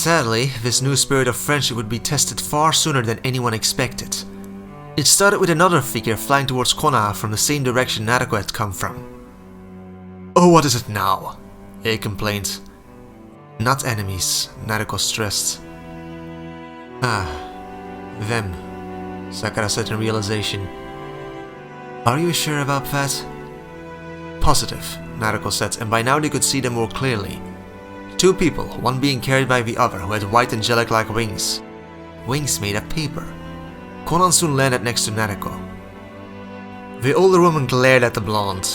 Sadly, this new spirit of friendship would be tested far sooner than anyone expected. It started with another figure flying towards Konoha from the same direction Naruto had come from. "Oh, what is it now?" he complained. "Not enemies," Naruto stressed. "Ah, them," Sakura said in realization. "Are you sure about that?" "Positive," Naruto said, and by now they could see them more clearly. Two people, one being carried by the other, who had white angelic-like wings. Wings made of paper. Konan soon landed next to Naruto. The older woman glared at the blonde.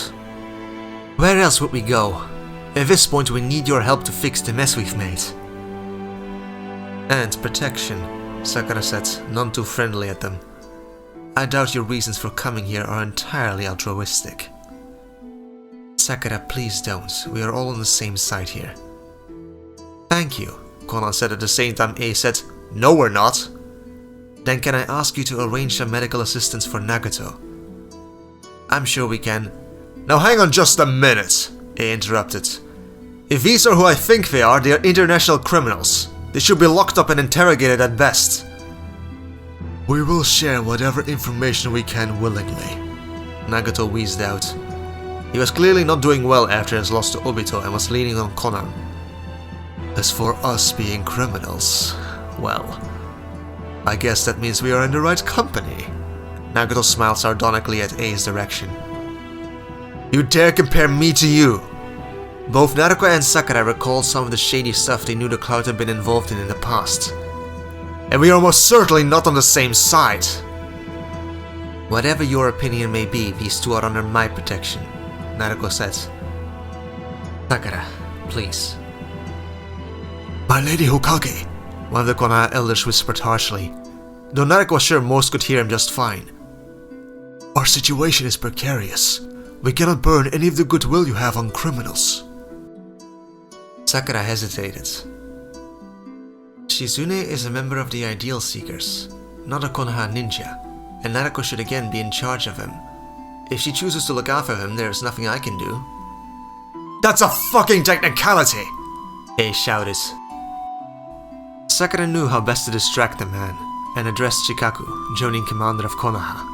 "Where else would we go? At this point we need your help to fix the mess we've made." "And protection," Sakura said, none too friendly at them. "I doubt your reasons for coming here are entirely altruistic." "Sakura, please don't. We are all on the same side here." "Thank you," Konan said at the same time Ace said, "No, we're not." "Then can I ask you to arrange some medical assistance for Nagato?" "I'm sure we can." "Now hang on just a minute," he interrupted. "If these are who I think they are international criminals. They should be locked up and interrogated at best." "We will share whatever information we can willingly," Nagato wheezed out. He was clearly not doing well after his loss to Obito and was leaning on Konan. "As for us being criminals, well, I guess that means we are in the right company." Nagato smiled sardonically at A's direction. "You dare compare me to you?" Both Naruto and Sakura recalled some of the shady stuff they knew the Cloud had been involved in the past. "And we are most certainly not on the same side." "Whatever your opinion may be, these two are under my protection," Naruto said. "Sakura, please." "My Lady Hokage," one of the Konoha elders whispered harshly, though Naruto was sure most could hear him just fine. "Our situation is precarious. We cannot burn any of the goodwill you have on criminals." Sakura hesitated. "Shizune is a member of the Ideal Seekers, not a Konoha ninja, and Naruto should again be in charge of him. If she chooses to look after him, there is nothing I can do." "That's a fucking technicality!" Ace shouted. Sakura knew how best to distract the man, and addressed Chikaku, joining commander of Konoha.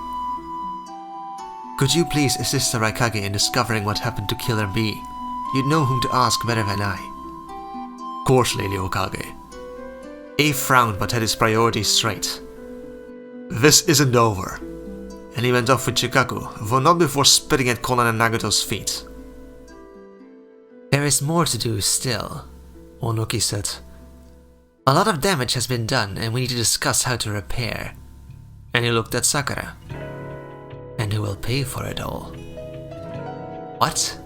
"Could you please assist the Raikage in discovering what happened to Killer B? You'd know whom to ask better than I." "Of course, Lady Hokage." A frowned but had his priorities straight. "This isn't over." And he went off with Chikaku, though not before spitting at Konan and Nagato's feet. "There is more to do still," Onoki said. "A lot of damage has been done and we need to discuss how to repair." And he looked at Sakura. "And who will pay for it all?" "What?"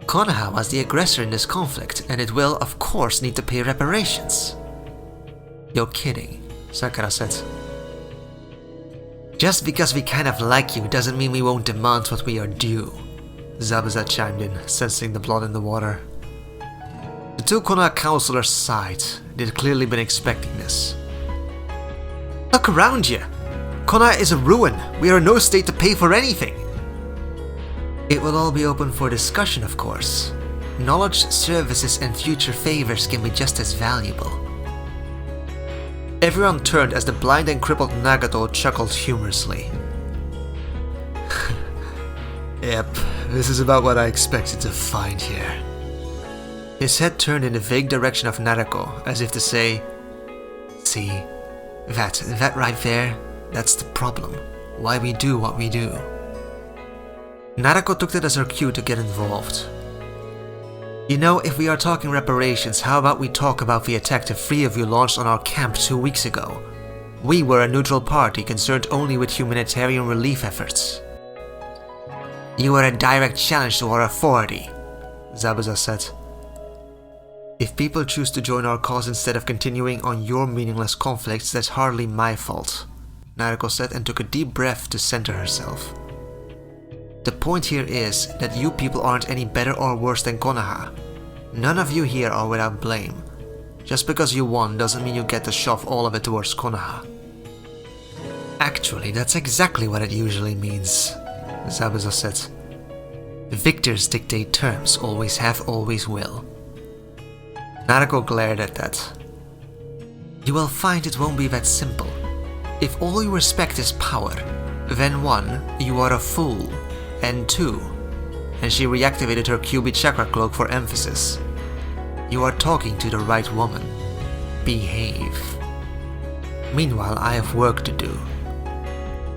"Konoha was the aggressor in this conflict and it will, of course, need to pay reparations." "You're kidding," Sakura said. "Just because we kind of like you doesn't mean we won't demand what we are due," Zabuza chimed in, sensing the blood in the water. The two Konoha counselors sighed. They had clearly been expecting this. "Look around you! Konoha is a ruin. We are in no state to pay for anything." "It will all be open for discussion, of course. Knowledge, services, and future favors can be just as valuable." Everyone turned as the blind and crippled Nagato chuckled humorously. "Yep, this is about what I expected to find here." His head turned in the vague direction of Naruto, as if to say, "See, that right there, that's the problem. Why we do what we do." Naruto took that as her cue to get involved. "You know, if we are talking reparations, how about we talk about the attack the three of you launched on our camp 2 weeks ago? We were a neutral party concerned only with humanitarian relief efforts." "You were a direct challenge to our authority," Zabuza said. "If people choose to join our cause instead of continuing on your meaningless conflicts, that's hardly my fault," Naruto said and took a deep breath to center herself. "The point here is that you people aren't any better or worse than Konoha. None of you here are without blame. Just because you won doesn't mean you get to shove all of it towards Konoha." "Actually, that's exactly what it usually means," Zabuza said. "Victors dictate terms, always have, always will." Naruto glared at that. You will find it won't be that simple. If all you respect is power, then 1, you are a fool, and 2, and she reactivated her QB chakra cloak for emphasis. You are talking to the right woman. Behave. Meanwhile, I have work to do.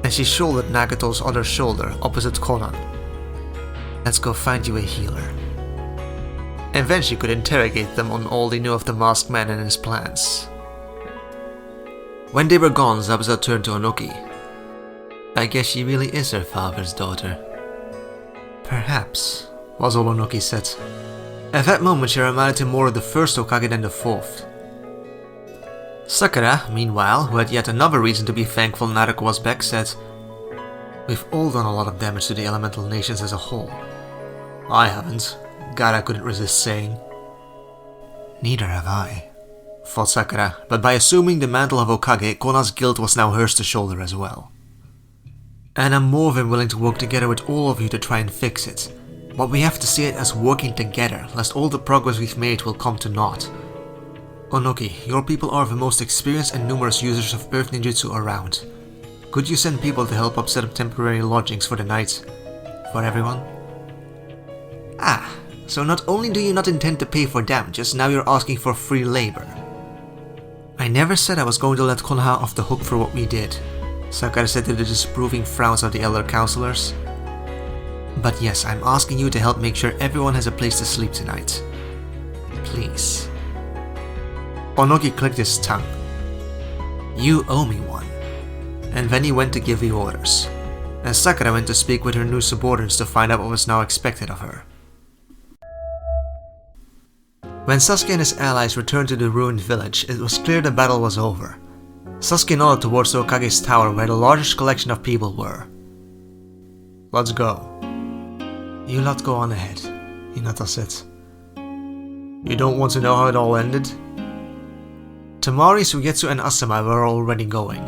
And she shouldered Nagato's other shoulder opposite Konan. Let's go find you a healer. And then she could interrogate them on all they knew of the masked man and his plans. When they were gone, Zabuza turned to Onoki. I guess she really is her father's daughter. Perhaps, was all Onoki said. At that moment she reminded him more of the first Hokage than the fourth. Sakura, meanwhile, who had yet another reason to be thankful Naruto was back, said, We've all done a lot of damage to the elemental nations as a whole. I haven't. Gaara couldn't resist saying. Neither have I, thought Sakura, but by assuming the mantle of Hokage, Kona's guilt was now hers to shoulder as well. And I'm more than willing to work together with all of you to try and fix it. But we have to see it as working together, lest all the progress we've made will come to naught. Onoki, your people are the most experienced and numerous users of Earth Ninjutsu around. Could you send people to help up set up temporary lodgings for the night? For everyone? Ah, so not only do you not intend to pay for damages, now you're asking for free labor. I never said I was going to let Konoha off the hook for what we did, Sakura said to the disapproving frowns of the elder counselors. But yes, I'm asking you to help make sure everyone has a place to sleep tonight. Please. Onoki clicked his tongue. You owe me one. And then he went to give the orders, and Sakura went to speak with her new subordinates to find out what was now expected of her. When Sasuke and his allies returned to the ruined village, it was clear the battle was over. Sasuke nodded towards the Hokage's tower where the largest collection of people were. Let's go. You lot go on ahead, Hinata said. You don't want to know how it all ended? Tamari, Sugetsu and Asama were already going.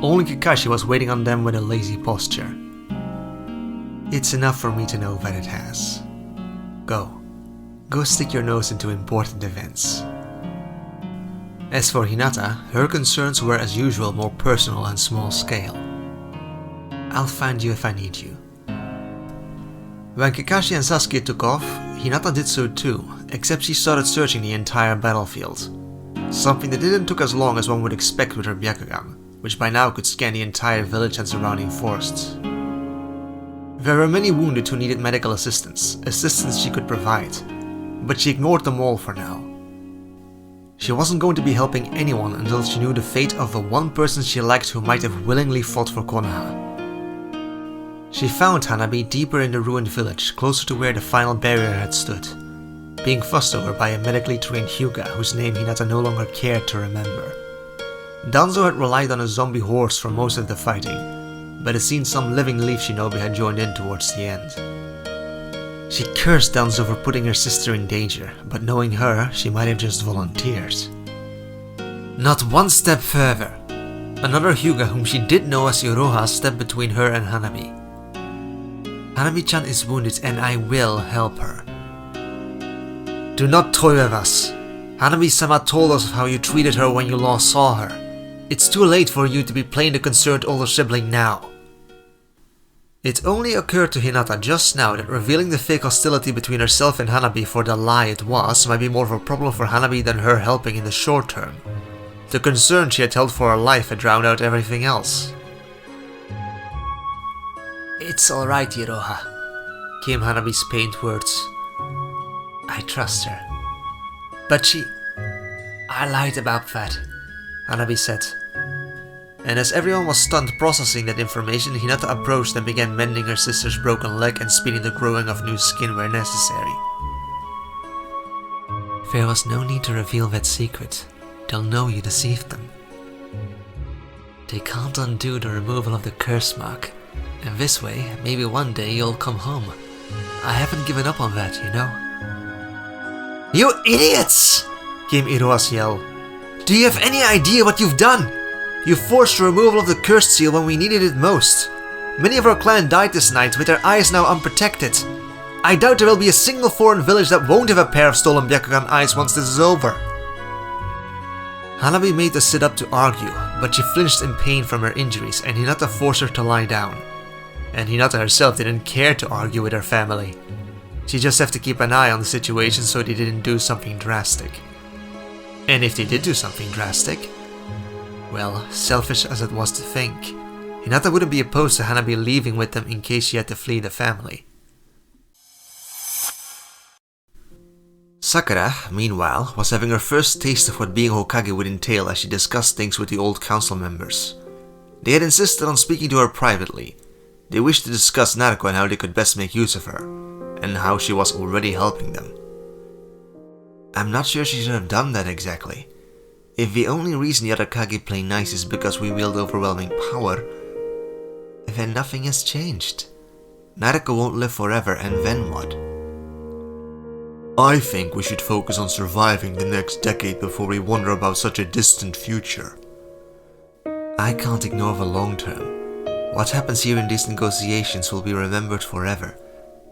Only Kakashi was waiting on them with a lazy posture. It's enough for me to know that it has. Go. Go stick your nose into important events. As for Hinata, her concerns were as usual more personal and small scale. I'll find you if I need you. When Kakashi and Sasuke took off, Hinata did so too, except she started searching the entire battlefield. Something that didn't take as long as one would expect with her Byakugan, which by now could scan the entire village and surrounding forests. There were many wounded who needed medical assistance she could provide, but she ignored them all for now. She wasn't going to be helping anyone until she knew the fate of the one person she liked who might have willingly fought for Konoha. She found Hanabi deeper in the ruined village, closer to where the final barrier had stood, being fussed over by a medically trained Hyuga whose name Hinata no longer cared to remember. Danzo had relied on a zombie horse for most of the fighting, but it seemed some living leaf shinobi had joined in towards the end. She cursed Danzo for putting her sister in danger, but knowing her, she might have just volunteered. Not one step further. Another Hyuga whom she did know as Iroha stepped between her and Hanabi. Hanabi-chan is wounded and I will help her. Do not toy with us. Hanabi-sama told us of how you treated her when you last saw her. It's too late for you to be playing the concerned older sibling now. It only occurred to Hinata just now that revealing the fake hostility between herself and Hanabi for the lie it was might be more of a problem for Hanabi than her helping in the short term. The concern she had held for her life had drowned out everything else. It's alright, Iroha, came Hanabi's pained words. I trust her. But I lied about that, Hanabi said. And as everyone was stunned processing that information, Hinata approached and began mending her sister's broken leg and speeding the growing of new skin where necessary. There was no need to reveal that secret. They'll know you deceived them. They can't undo the removal of the curse mark, and this way, maybe one day you'll come home. I haven't given up on that, you know. You idiots! Came Iroha's yell. Do you have any idea what you've done? You forced the removal of the cursed seal when we needed it most. Many of our clan died this night with their eyes now unprotected. I doubt there will be a single foreign village that won't have a pair of stolen Byakugan eyes once this is over. Hanabi made her sit up to argue, but she flinched in pain from her injuries and Hinata forced her to lie down. And Hinata herself didn't care to argue with her family. She just had to keep an eye on the situation so they didn't do something drastic. And if they did do something drastic, well, selfish as it was to think, Hinata wouldn't be opposed to Hanabi leaving with them in case she had to flee the family. Sakura, meanwhile, was having her first taste of what being Hokage would entail as she discussed things with the old council members. They had insisted on speaking to her privately. They wished to discuss Naruto and how they could best make use of her, and how she was already helping them. I'm not sure she should have done that exactly. If the only reason the other Kage play nice is because we wield overwhelming power, then nothing has changed. Naruto won't live forever, and then what? I think we should focus on surviving the next decade before we wonder about such a distant future. I can't ignore the long term. What happens here in these negotiations will be remembered forever.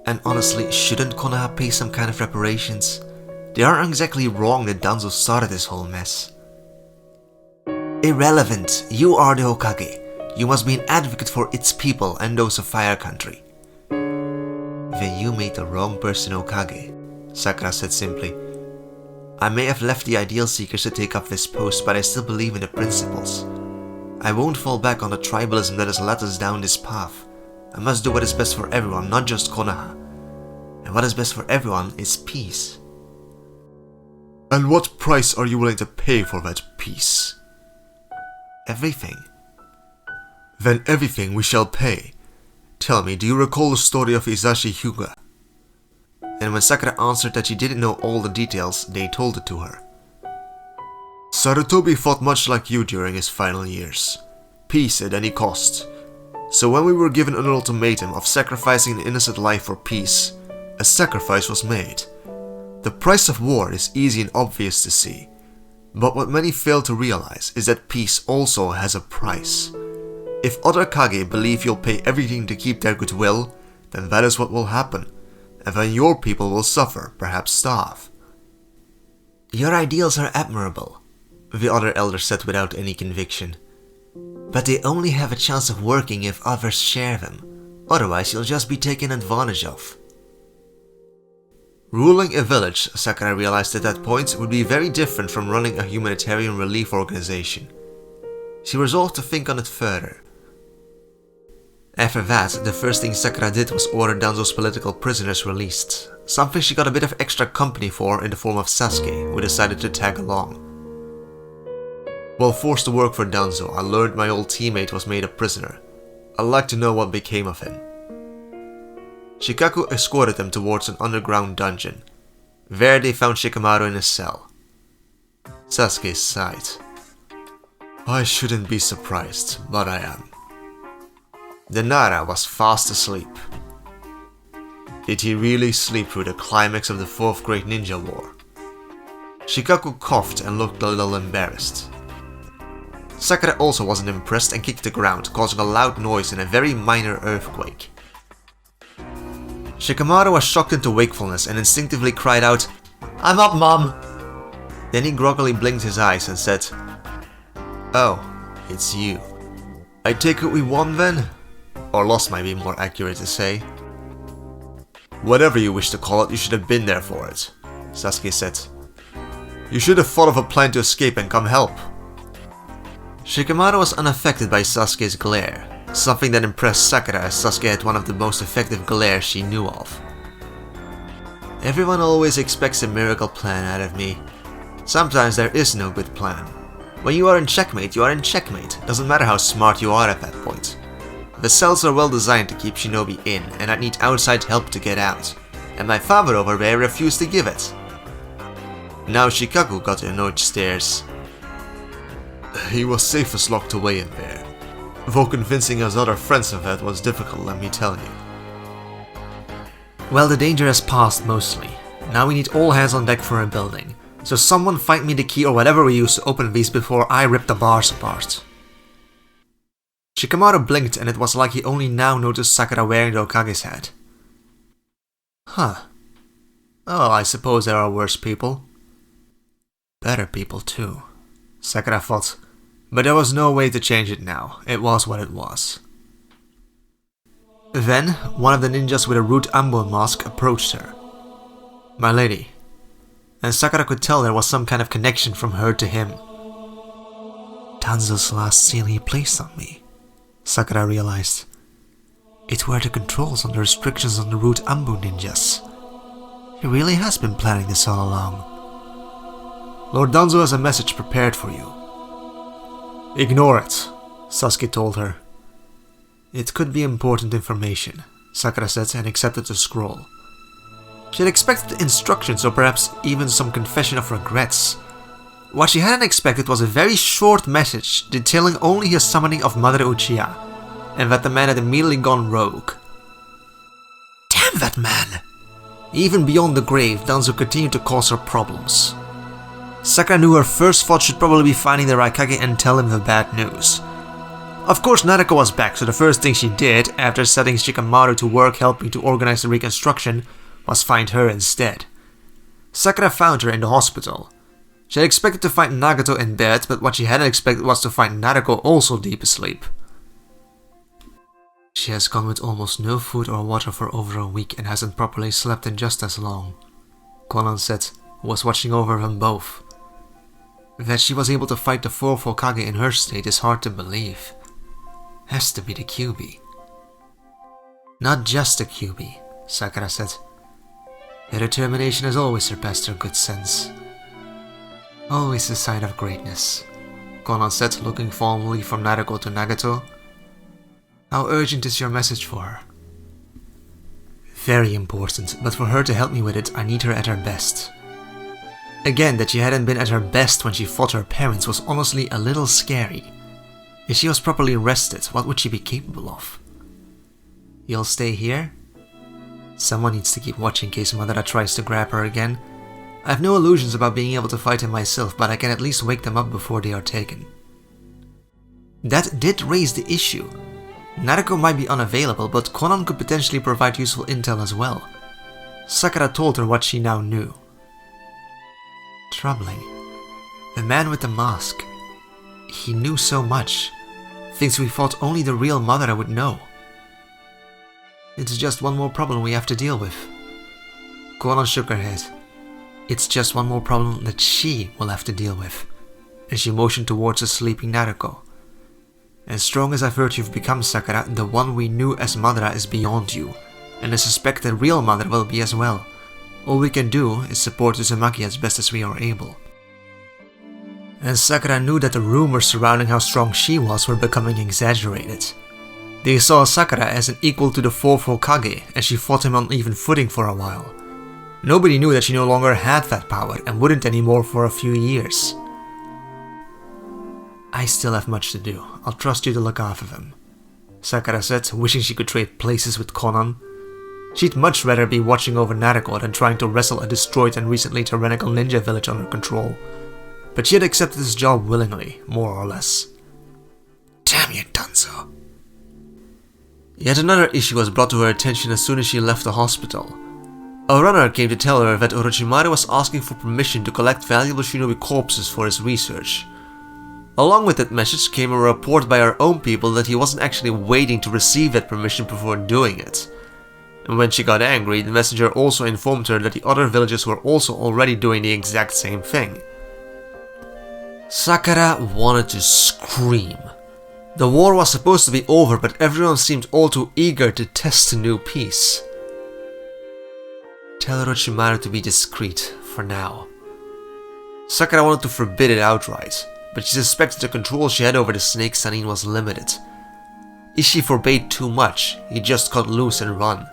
And honestly, shouldn't Konoha pay some kind of reparations? They aren't exactly wrong that Danzo started this whole mess. Irrelevant. You are the Hokage. You must be an advocate for its people and those of Fire Country. Then you made the wrong person Hokage, Sakura said simply. I may have left the Ideal Seekers to take up this post, but I still believe in the principles. I won't fall back on the tribalism that has led us down this path. I must do what is best for everyone, not just Konoha. And what is best for everyone is peace. And what price are you willing to pay for that peace? Everything. Then everything we shall pay. Tell me, do you recall the story of Isashi Hyuga? And when Sakura answered that she didn't know all the details, they told it to her. Sarutobi fought much like you during his final years. Peace at any cost. So when we were given an ultimatum of sacrificing an innocent life for peace, a sacrifice was made. The price of war is easy and obvious to see. But what many fail to realize is that peace also has a price. If other Kage believe you'll pay everything to keep their goodwill, then that is what will happen. And then your people will suffer, perhaps starve. Your ideals are admirable, the other elder said without any conviction. But they only have a chance of working if others share them. Otherwise you'll just be taken advantage of. Ruling a village, Sakura realized at that point, would be very different from running a humanitarian relief organization. She resolved to think on it further. After that, the first thing Sakura did was order Danzo's political prisoners released, something she got a bit of extra company for in the form of Sasuke, who decided to tag along. While forced to work for Danzo, I learned my old teammate was made a prisoner. I'd like to know what became of him. Shikaku escorted them towards an underground dungeon. There they found Shikamaru in his cell. Sasuke sighed. I shouldn't be surprised, but I am. The Nara was fast asleep. Did he really sleep through the climax of the 4th Great Ninja War? Shikaku coughed and looked a little embarrassed. Sakura also wasn't impressed and kicked the ground, causing a loud noise and a very minor earthquake. Shikamaru was shocked into wakefulness and instinctively cried out, "I'm up, Mom!" Then he groggily blinked his eyes and said, "Oh, it's you. I take it we won then? Or lost might be more accurate to say." "Whatever you wish to call it, you should have been there for it," Sasuke said. "You should have thought of a plan to escape and come help." Shikamaru was unaffected by Sasuke's glare, something that impressed Sakura as Sasuke had one of the most effective glares she knew of. "Everyone always expects a miracle plan out of me. Sometimes there is no good plan. When you are in checkmate, you are in checkmate. Doesn't matter how smart you are at that point. The cells are well designed to keep shinobi in, and I need outside help to get out. And my father over there refused to give it." Now Shikaku got annoyed stares. "He was safest locked away in there. Though convincing his other friends of that was difficult, let me tell you." "Well, the danger has passed mostly. Now we need all hands on deck for a building. So someone find me the key or whatever we use to open these before I rip the bars apart." Shikamaru blinked and it was like he only now noticed Sakura wearing the Hokage's hat. Huh. Oh, I suppose there are worse people. Better people too, Sakura thought. But there was no way to change it now. It was what it was. Then, one of the ninjas with a Root Ambon mask approached her. My lady. And Sakura could tell there was some kind of connection from her to him. Danzo's last seal he placed on me, Sakura realized. It were the controls on the restrictions on the Root Ambu ninjas. He really has been planning this all along. Lord Danzo has a message prepared for you. Ignore it, Sasuke told her. It could be important information, Sakura said and accepted the scroll. She had expected instructions or perhaps even some confession of regrets. What she hadn't expected was a very short message detailing only his summoning of Madara Uchiha, and that the man had immediately gone rogue. Damn that man! Even beyond the grave, Danzo continued to cause her problems. Sakura knew her first thought should probably be finding the Raikage and tell him the bad news. Of course Naruto was back, so the first thing she did, after setting Shikamaru to work helping to organize the reconstruction, was find her instead. Sakura found her in the hospital. She had expected to find Nagato in bed, but what she hadn't expected was to find Naruto also deep asleep. She has gone with almost no food or water for over a week and hasn't properly slept in just as long, Konan said, who was watching over them both. That she was able to fight the fourth Hokage in her state is hard to believe. Has to be the Kyuubi. Not just the Kyuubi, Sakura said. Their determination has always surpassed their good sense. Always a sign of greatness, Konan said, looking fondly from Naruto to Nagato. How urgent is your message for her? Very important, but for her to help me with it, I need her at her best. Again, that she hadn't been at her best when she fought her parents was honestly a little scary. If she was properly rested, what would she be capable of? You'll stay here? Someone needs to keep watch in case Madara tries to grab her again. I have no illusions about being able to fight him myself, but I can at least wake them up before they are taken. That did raise the issue. Naruto might be unavailable, but Konan could potentially provide useful intel as well. Sakura told her what she now knew. Troubling. The man with the mask. He knew so much. Things we thought only the real Madara would know. It's just one more problem we have to deal with. Konan shook her head. It's just one more problem that she will have to deal with. And she motioned towards the sleeping Naruto. As strong as I've heard you've become, Sakura, the one we knew as Madara is beyond you. And I suspect the real Madara will be as well. All we can do is support Uzumaki as best as we are able. And Sakura knew that the rumors surrounding how strong she was were becoming exaggerated. They saw Sakura as an equal to the fourth Hokage, and she fought him on even footing for a while. Nobody knew that she no longer had that power, and wouldn't anymore for a few years. I still have much to do. I'll trust you to look after them, Sakura said, wishing she could trade places with Konan. She'd much rather be watching over Naruto than trying to wrestle a destroyed and recently tyrannical ninja village under control. But she had accepted this job willingly, more or less. Damn you, Danzo. Yet another issue was brought to her attention as soon as she left the hospital. A runner came to tell her that Orochimaru was asking for permission to collect valuable shinobi corpses for his research. Along with that message came a report by our own people that he wasn't actually waiting to receive that permission before doing it. And when she got angry, the messenger also informed her that the other villages were also already doing the exact same thing. Sakura wanted to scream. The war was supposed to be over, but everyone seemed all too eager to test a new peace. Tell Orochimaru to be discreet, for now. Sakura wanted to forbid it outright, but she suspected the control she had over the snake Sannin was limited. If she forbade too much, he'd just cut loose and run.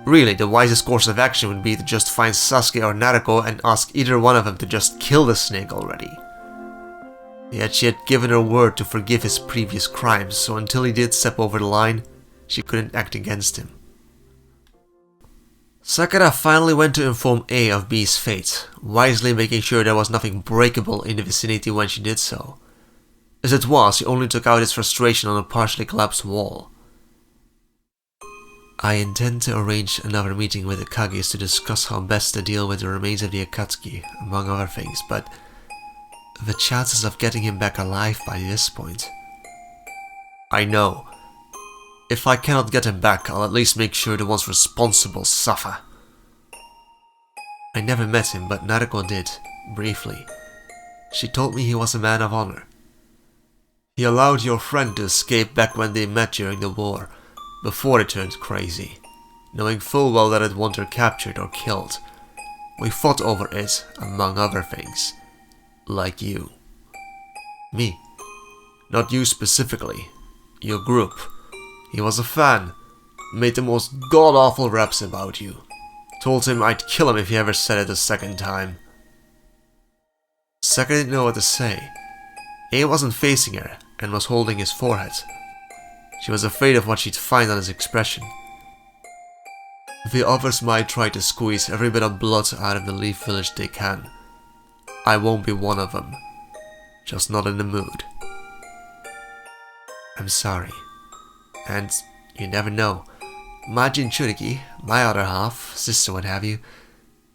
Really, the wisest course of action would be to just find Sasuke or Naruto and ask either one of them to just kill the snake already. Yet she had given her word to forgive his previous crimes, so until he did step over the line, she couldn't act against him. Sakura finally went to inform A of B's fate, wisely making sure there was nothing breakable in the vicinity when she did so. As it was, he only took out his frustration on a partially collapsed wall. I intend to arrange another meeting with the Kages to discuss how best to deal with the remains of the Akatsuki, among other things, but the chances of getting him back alive by this point... I know. If I cannot get him back, I'll at least make sure the ones responsible suffer. I never met him, but Naruto did, briefly. She told me he was a man of honor. He allowed your friend to escape back when they met during the war, before it turned crazy, knowing full well that it wanted her captured or killed. We fought over it, among other things. Like you. Me. Not you specifically. Your group. He was a fan. Made the most god-awful raps about you. Told him I'd kill him if he ever said it a second time. Sakura didn't know what to say. He wasn't facing her, and was holding his forehead. She was afraid of what she'd find on his expression. The others might try to squeeze every bit of blood out of the Leaf Village they can. I won't be one of them. Just not in the mood. I'm sorry. And you never know. My Jinchuriki, my other half, sister what have you,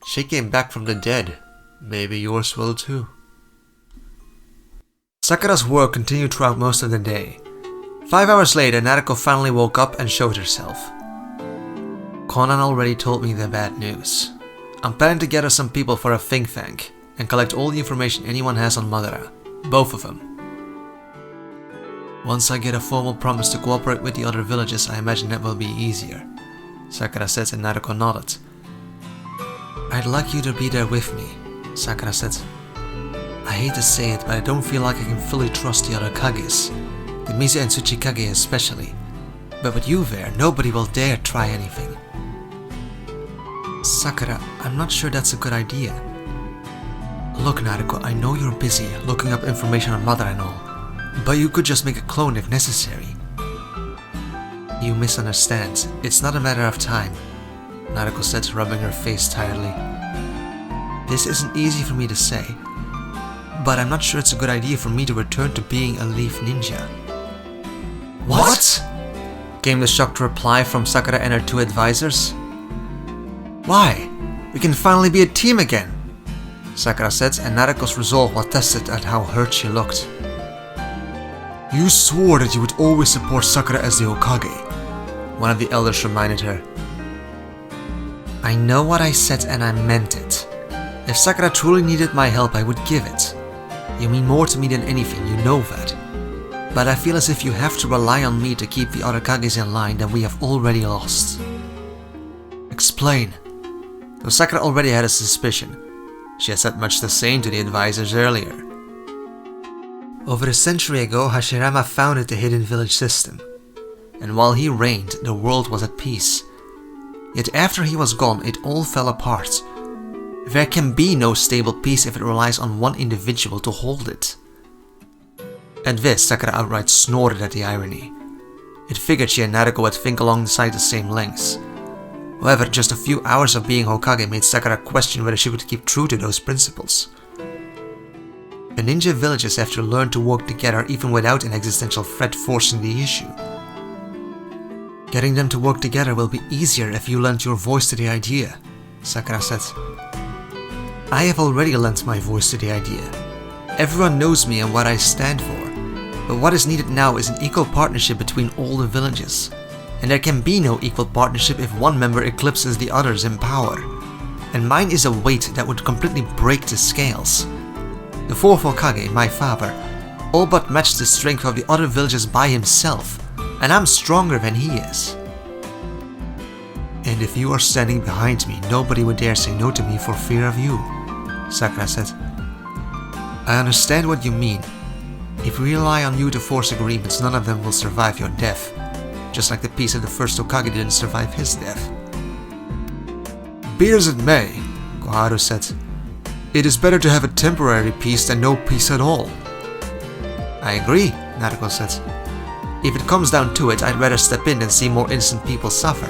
she came back from the dead. Maybe yours will too. Sakura's work continued throughout most of the day. 5 hours later, Naruto finally woke up and showed herself. Conan already told me the bad news. I'm planning to gather some people for a think tank and collect all the information anyone has on Madara, both of them. Once I get a formal promise to cooperate with the other villages, I imagine that will be easier, Sakura said, and Naruto nodded. I'd like you to be there with me, Sakura said. I hate to say it, but I don't feel like I can fully trust the other Kages, the Mise and Tsuchikage especially. But with you there, nobody will dare try anything. Sakura, I'm not sure that's a good idea. Look, Naruto, I know you're busy looking up information on Madara and all, but you could just make a clone if necessary. You misunderstand. It's not a matter of time, Naruto said, rubbing her face tiredly. This isn't easy for me to say, but I'm not sure it's a good idea for me to return to being a Leaf Ninja. What? Came the shocked reply from Sakura and her two advisors. Why? We can finally be a team again, Sakura said, and Naruto's resolve was tested at how hurt she looked. You swore that you would always support Sakura as the Hokage, one of the elders reminded her. I know what I said and I meant it. If Sakura truly needed my help, I would give it. You mean more to me than anything, you know that. But I feel as if you have to rely on me to keep the other Kages in line that we have already lost. Explain. Though Sakura already had a suspicion, she had said much the same to the advisors earlier. Over a century ago, Hashirama founded the Hidden Village system, and while he reigned, the world was at peace. Yet after he was gone, it all fell apart. There can be no stable peace if it relies on one individual to hold it. At this, Sakura outright snorted at the irony. It figured she and Naruto would think alongside the same lengths. However, just a few hours of being Hokage made Sakura question whether she could keep true to those principles. The ninja villages have to learn to work together even without an existential threat forcing the issue. Getting them to work together will be easier if you lend your voice to the idea, Sakura said. I have already lent my voice to the idea. Everyone knows me and what I stand for, but what is needed now is an equal partnership between all the villages. And there can be no equal partnership if one member eclipses the others in power. And mine is a weight that would completely break the scales. The fourth Hokage, my father, all but matched the strength of the other villages by himself, and I'm stronger than he is. And if you are standing behind me, nobody would dare say no to me for fear of you, Sakura said. I understand what you mean. If we rely on you to force agreements, none of them will survive your death, just like the peace of the first Hokage didn't survive his death. Be as it may, Koharu said, it is better to have a temporary peace than no peace at all. I agree, Naruto said. If it comes down to it, I'd rather step in than see more innocent people suffer.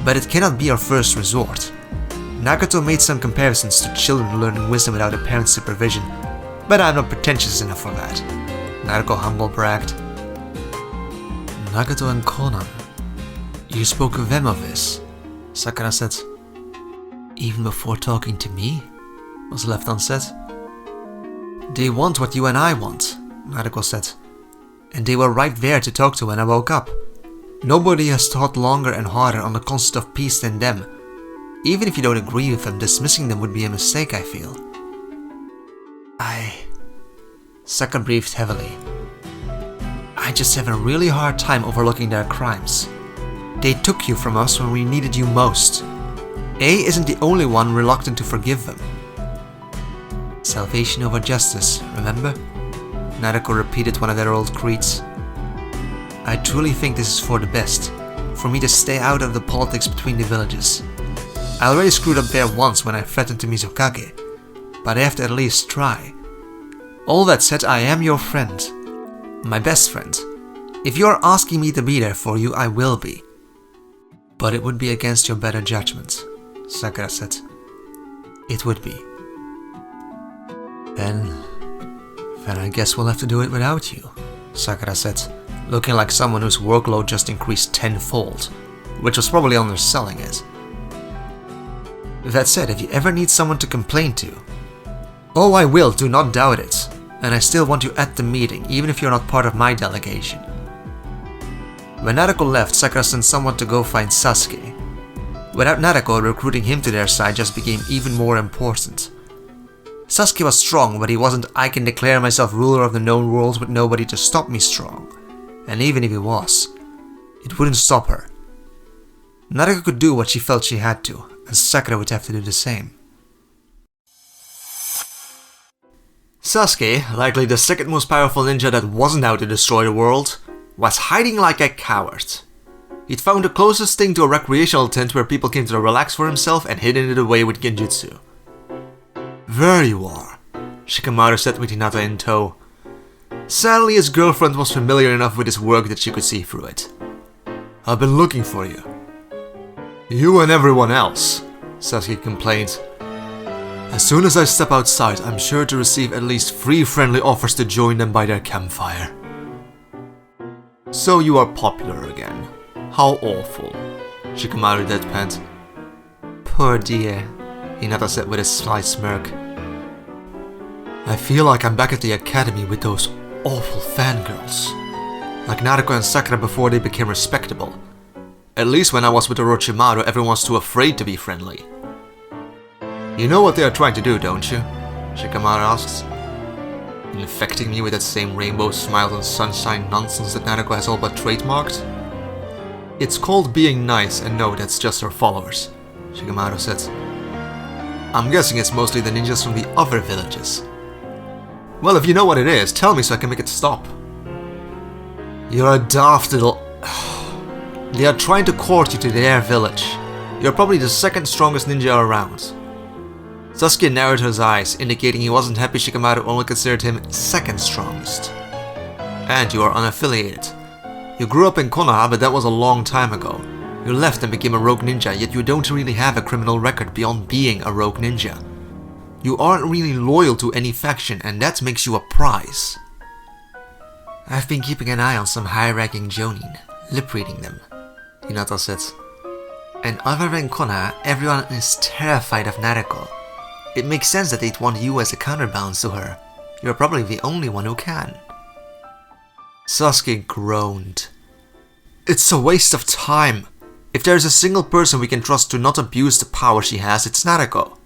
But it cannot be our first resort. Nagato made some comparisons to children learning wisdom without a parent's supervision, but I'm not pretentious enough for that, Naruto humble bragged. Nagato and Conan. You spoke of them of this, Sakura said. Even before talking to me, was left unsaid. They want what you and I want, Naruto said. And they were right there to talk to when I woke up. Nobody has thought longer and harder on the concept of peace than them. Even if you don't agree with them, dismissing them would be a mistake, I feel. Sakura breathed heavily. I just have a really hard time overlooking their crimes. They took you from us when we needed you most. A isn't the only one reluctant to forgive them. Salvation over justice, remember? Naruto repeated one of their old creeds. I truly think this is for the best, for me to stay out of the politics between the villages. I already screwed up there once when I threatened to Mizukage, but I have to at least try. All that said, I am your friend. My best friend. If you are asking me to be there for you, I will be. But it would be against your better judgment, Sakura said. It would be. Then I guess we'll have to do it without you, Sakura said, looking like someone whose workload just increased tenfold, which was probably underselling it. That said, if you ever need someone to complain to... Oh, I will, do not doubt it. And I still want you at the meeting, even if you're not part of my delegation. When Naruto left, Sakura sent someone to go find Sasuke. Without Naruto, recruiting him to their side just became even more important. Sasuke was strong, but he wasn't I can declare myself ruler of the known world with nobody to stop me strong. And even if he was, it wouldn't stop her. Naruto could do what she felt she had to, and Sakura would have to do the same. Sasuke, likely the second most powerful ninja that wasn't out to destroy the world, was hiding like a coward. He'd found the closest thing to a recreational tent where people came to relax for himself and hidden it away with genjutsu. There you are, Shikamaru said with Hinata in tow. Sadly, his girlfriend was familiar enough with his work that she could see through it. I've been looking for you. You and everyone else, Sasuke complained. As soon as I step outside, I'm sure to receive at least 3 friendly offers to join them by their campfire. So you are popular again. How awful, Shikamaru deadpanned. Poor dear, Hinata said with a slight smirk. I feel like I'm back at the academy with those awful fangirls. Like Naruto and Sakura before they became respectable. At least when I was with Orochimaru, everyone was too afraid to be friendly. You know what they are trying to do, don't you? Shikamaru asks. Infecting me with that same rainbow smiles and sunshine nonsense that Naruto has all but trademarked? It's called being nice, and no, that's just her followers, Shikamaru said. I'm guessing it's mostly the ninjas from the other villages. Well, if you know what it is, tell me so I can make it stop. You're a daft little... They are trying to court you to their village. You're probably the second strongest ninja around. Sasuke narrowed his eyes, indicating he wasn't happy Shikamaru only considered him second strongest. And you are unaffiliated. You grew up in Konoha, but that was a long time ago. You left and became a rogue ninja, yet you don't really have a criminal record beyond being a rogue ninja. You aren't really loyal to any faction, and that makes you a prize. I've been keeping an eye on some high-ranking jonin, lip-reading them, Hinata said. And other than Konoha, everyone is terrified of Naruto. It makes sense that they'd want you as a counterbalance to her. You're probably the only one who can. Sasuke groaned. It's a waste of time. If there's a single person we can trust to not abuse the power she has, it's Naruto.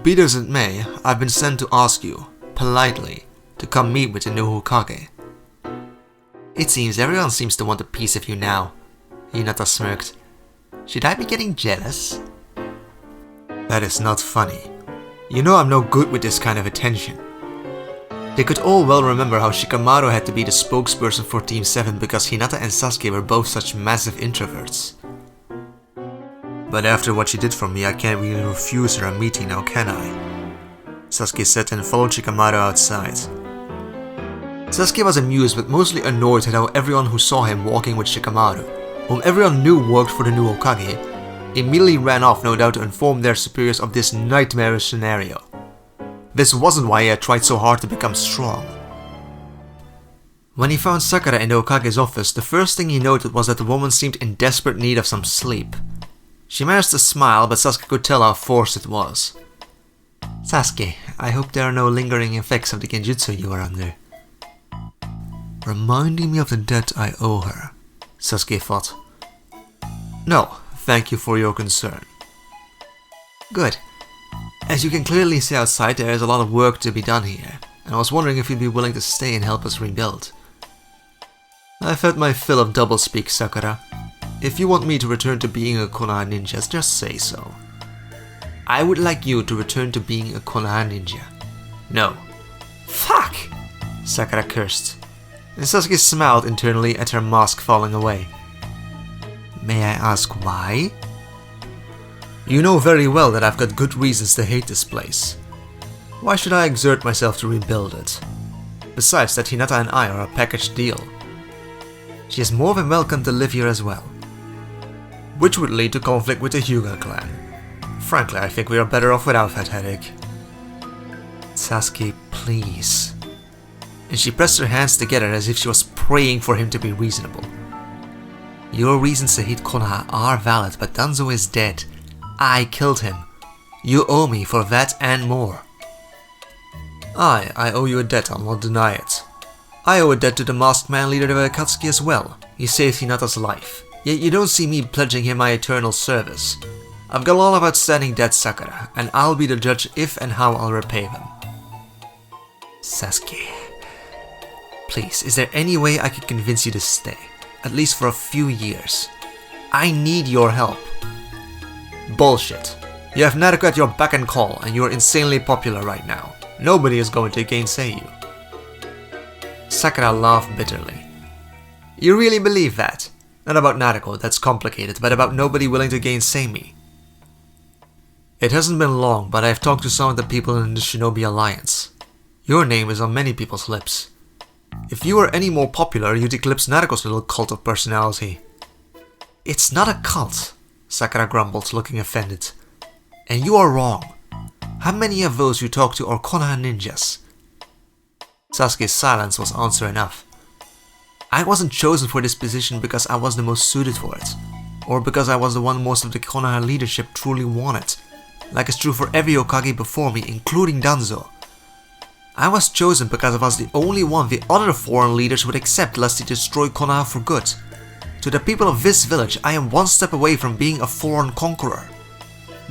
Be it as it may, I've been sent to ask you, politely, to come meet with the new Hokage. It seems everyone seems to want a piece of you now, Hinata smirked. Should I be getting jealous? That is not funny. You know I'm no good with this kind of attention. They could all well remember how Shikamaru had to be the spokesperson for Team 7 because Hinata and Sasuke were both such massive introverts. But after what she did for me, I can't really refuse her a meeting now, can I? Sasuke said and followed Shikamaru outside. Sasuke was amused but mostly annoyed at how everyone who saw him walking with Shikamaru, whom everyone knew worked for the new Hokage, immediately ran off, no doubt to inform their superiors of this nightmarish scenario. This wasn't why he had tried so hard to become strong. When he found Sakura in the Hokage's office, the first thing he noted was that the woman seemed in desperate need of some sleep. She managed to smile, but Sasuke could tell how forced it was. "Sasuke, I hope there are no lingering effects of the genjutsu you are under." Reminding me of the debt I owe her, Sasuke thought. "No, thank you for your concern." "Good. As you can clearly see outside, there is a lot of work to be done here, and I was wondering if you'd be willing to stay and help us rebuild." "I've had my fill of doublespeak, Sakura. If you want me to return to being a Konoha ninja, just say so." "I would like you to return to being a Konoha ninja." "No." "Fuck!" Sakura cursed, and Sasuke smiled internally at her mask falling away. "May I ask why?" "You know very well that I've got good reasons to hate this place. Why should I exert myself to rebuild it? Besides that, Hinata and I are a package deal. She is more than welcome to live here as well. Which would lead to conflict with the Hyuga clan. Frankly, I think we are better off without that headache." "Sasuke, please." And she pressed her hands together as if she was praying for him to be reasonable. "Your reasons to hate Konoha are valid, but Danzo is dead. I killed him. You owe me for that and more." I owe you a debt, I'll not deny it. I owe a debt to the masked man leader of the Akatsuki as well. He saved Hinata's life, yet you don't see me pledging him my eternal service. I've got a lot of outstanding debts, Sakura, and I'll be the judge if and how I'll repay them." "Sasuke, please, is there any way I could convince you to stay, at least for a few years? I need your help." "Bullshit. You have Naruto at your beck and call, and you are insanely popular right now. Nobody is going to gainsay you." Sakura laughed bitterly. "You really believe that? Not about Naruto, that's complicated, but about nobody willing to gainsay me." "It hasn't been long, but I've talked to some of the people in the Shinobi Alliance. Your name is on many people's lips. If you were any more popular, you'd eclipse Naruto's little cult of personality." "It's not a cult," Sakura grumbled, looking offended. "And you are wrong. How many of those you talk to are Konoha ninjas?" Sasuke's silence was answer enough. "I wasn't chosen for this position because I was the most suited for it, or because I was the one most of the Konoha leadership truly wanted, like it's true for every Hokage before me, including Danzo. I was chosen because I was the only one the other foreign leaders would accept lest he destroy Konoha for good. To the people of this village, I am one step away from being a foreign conqueror.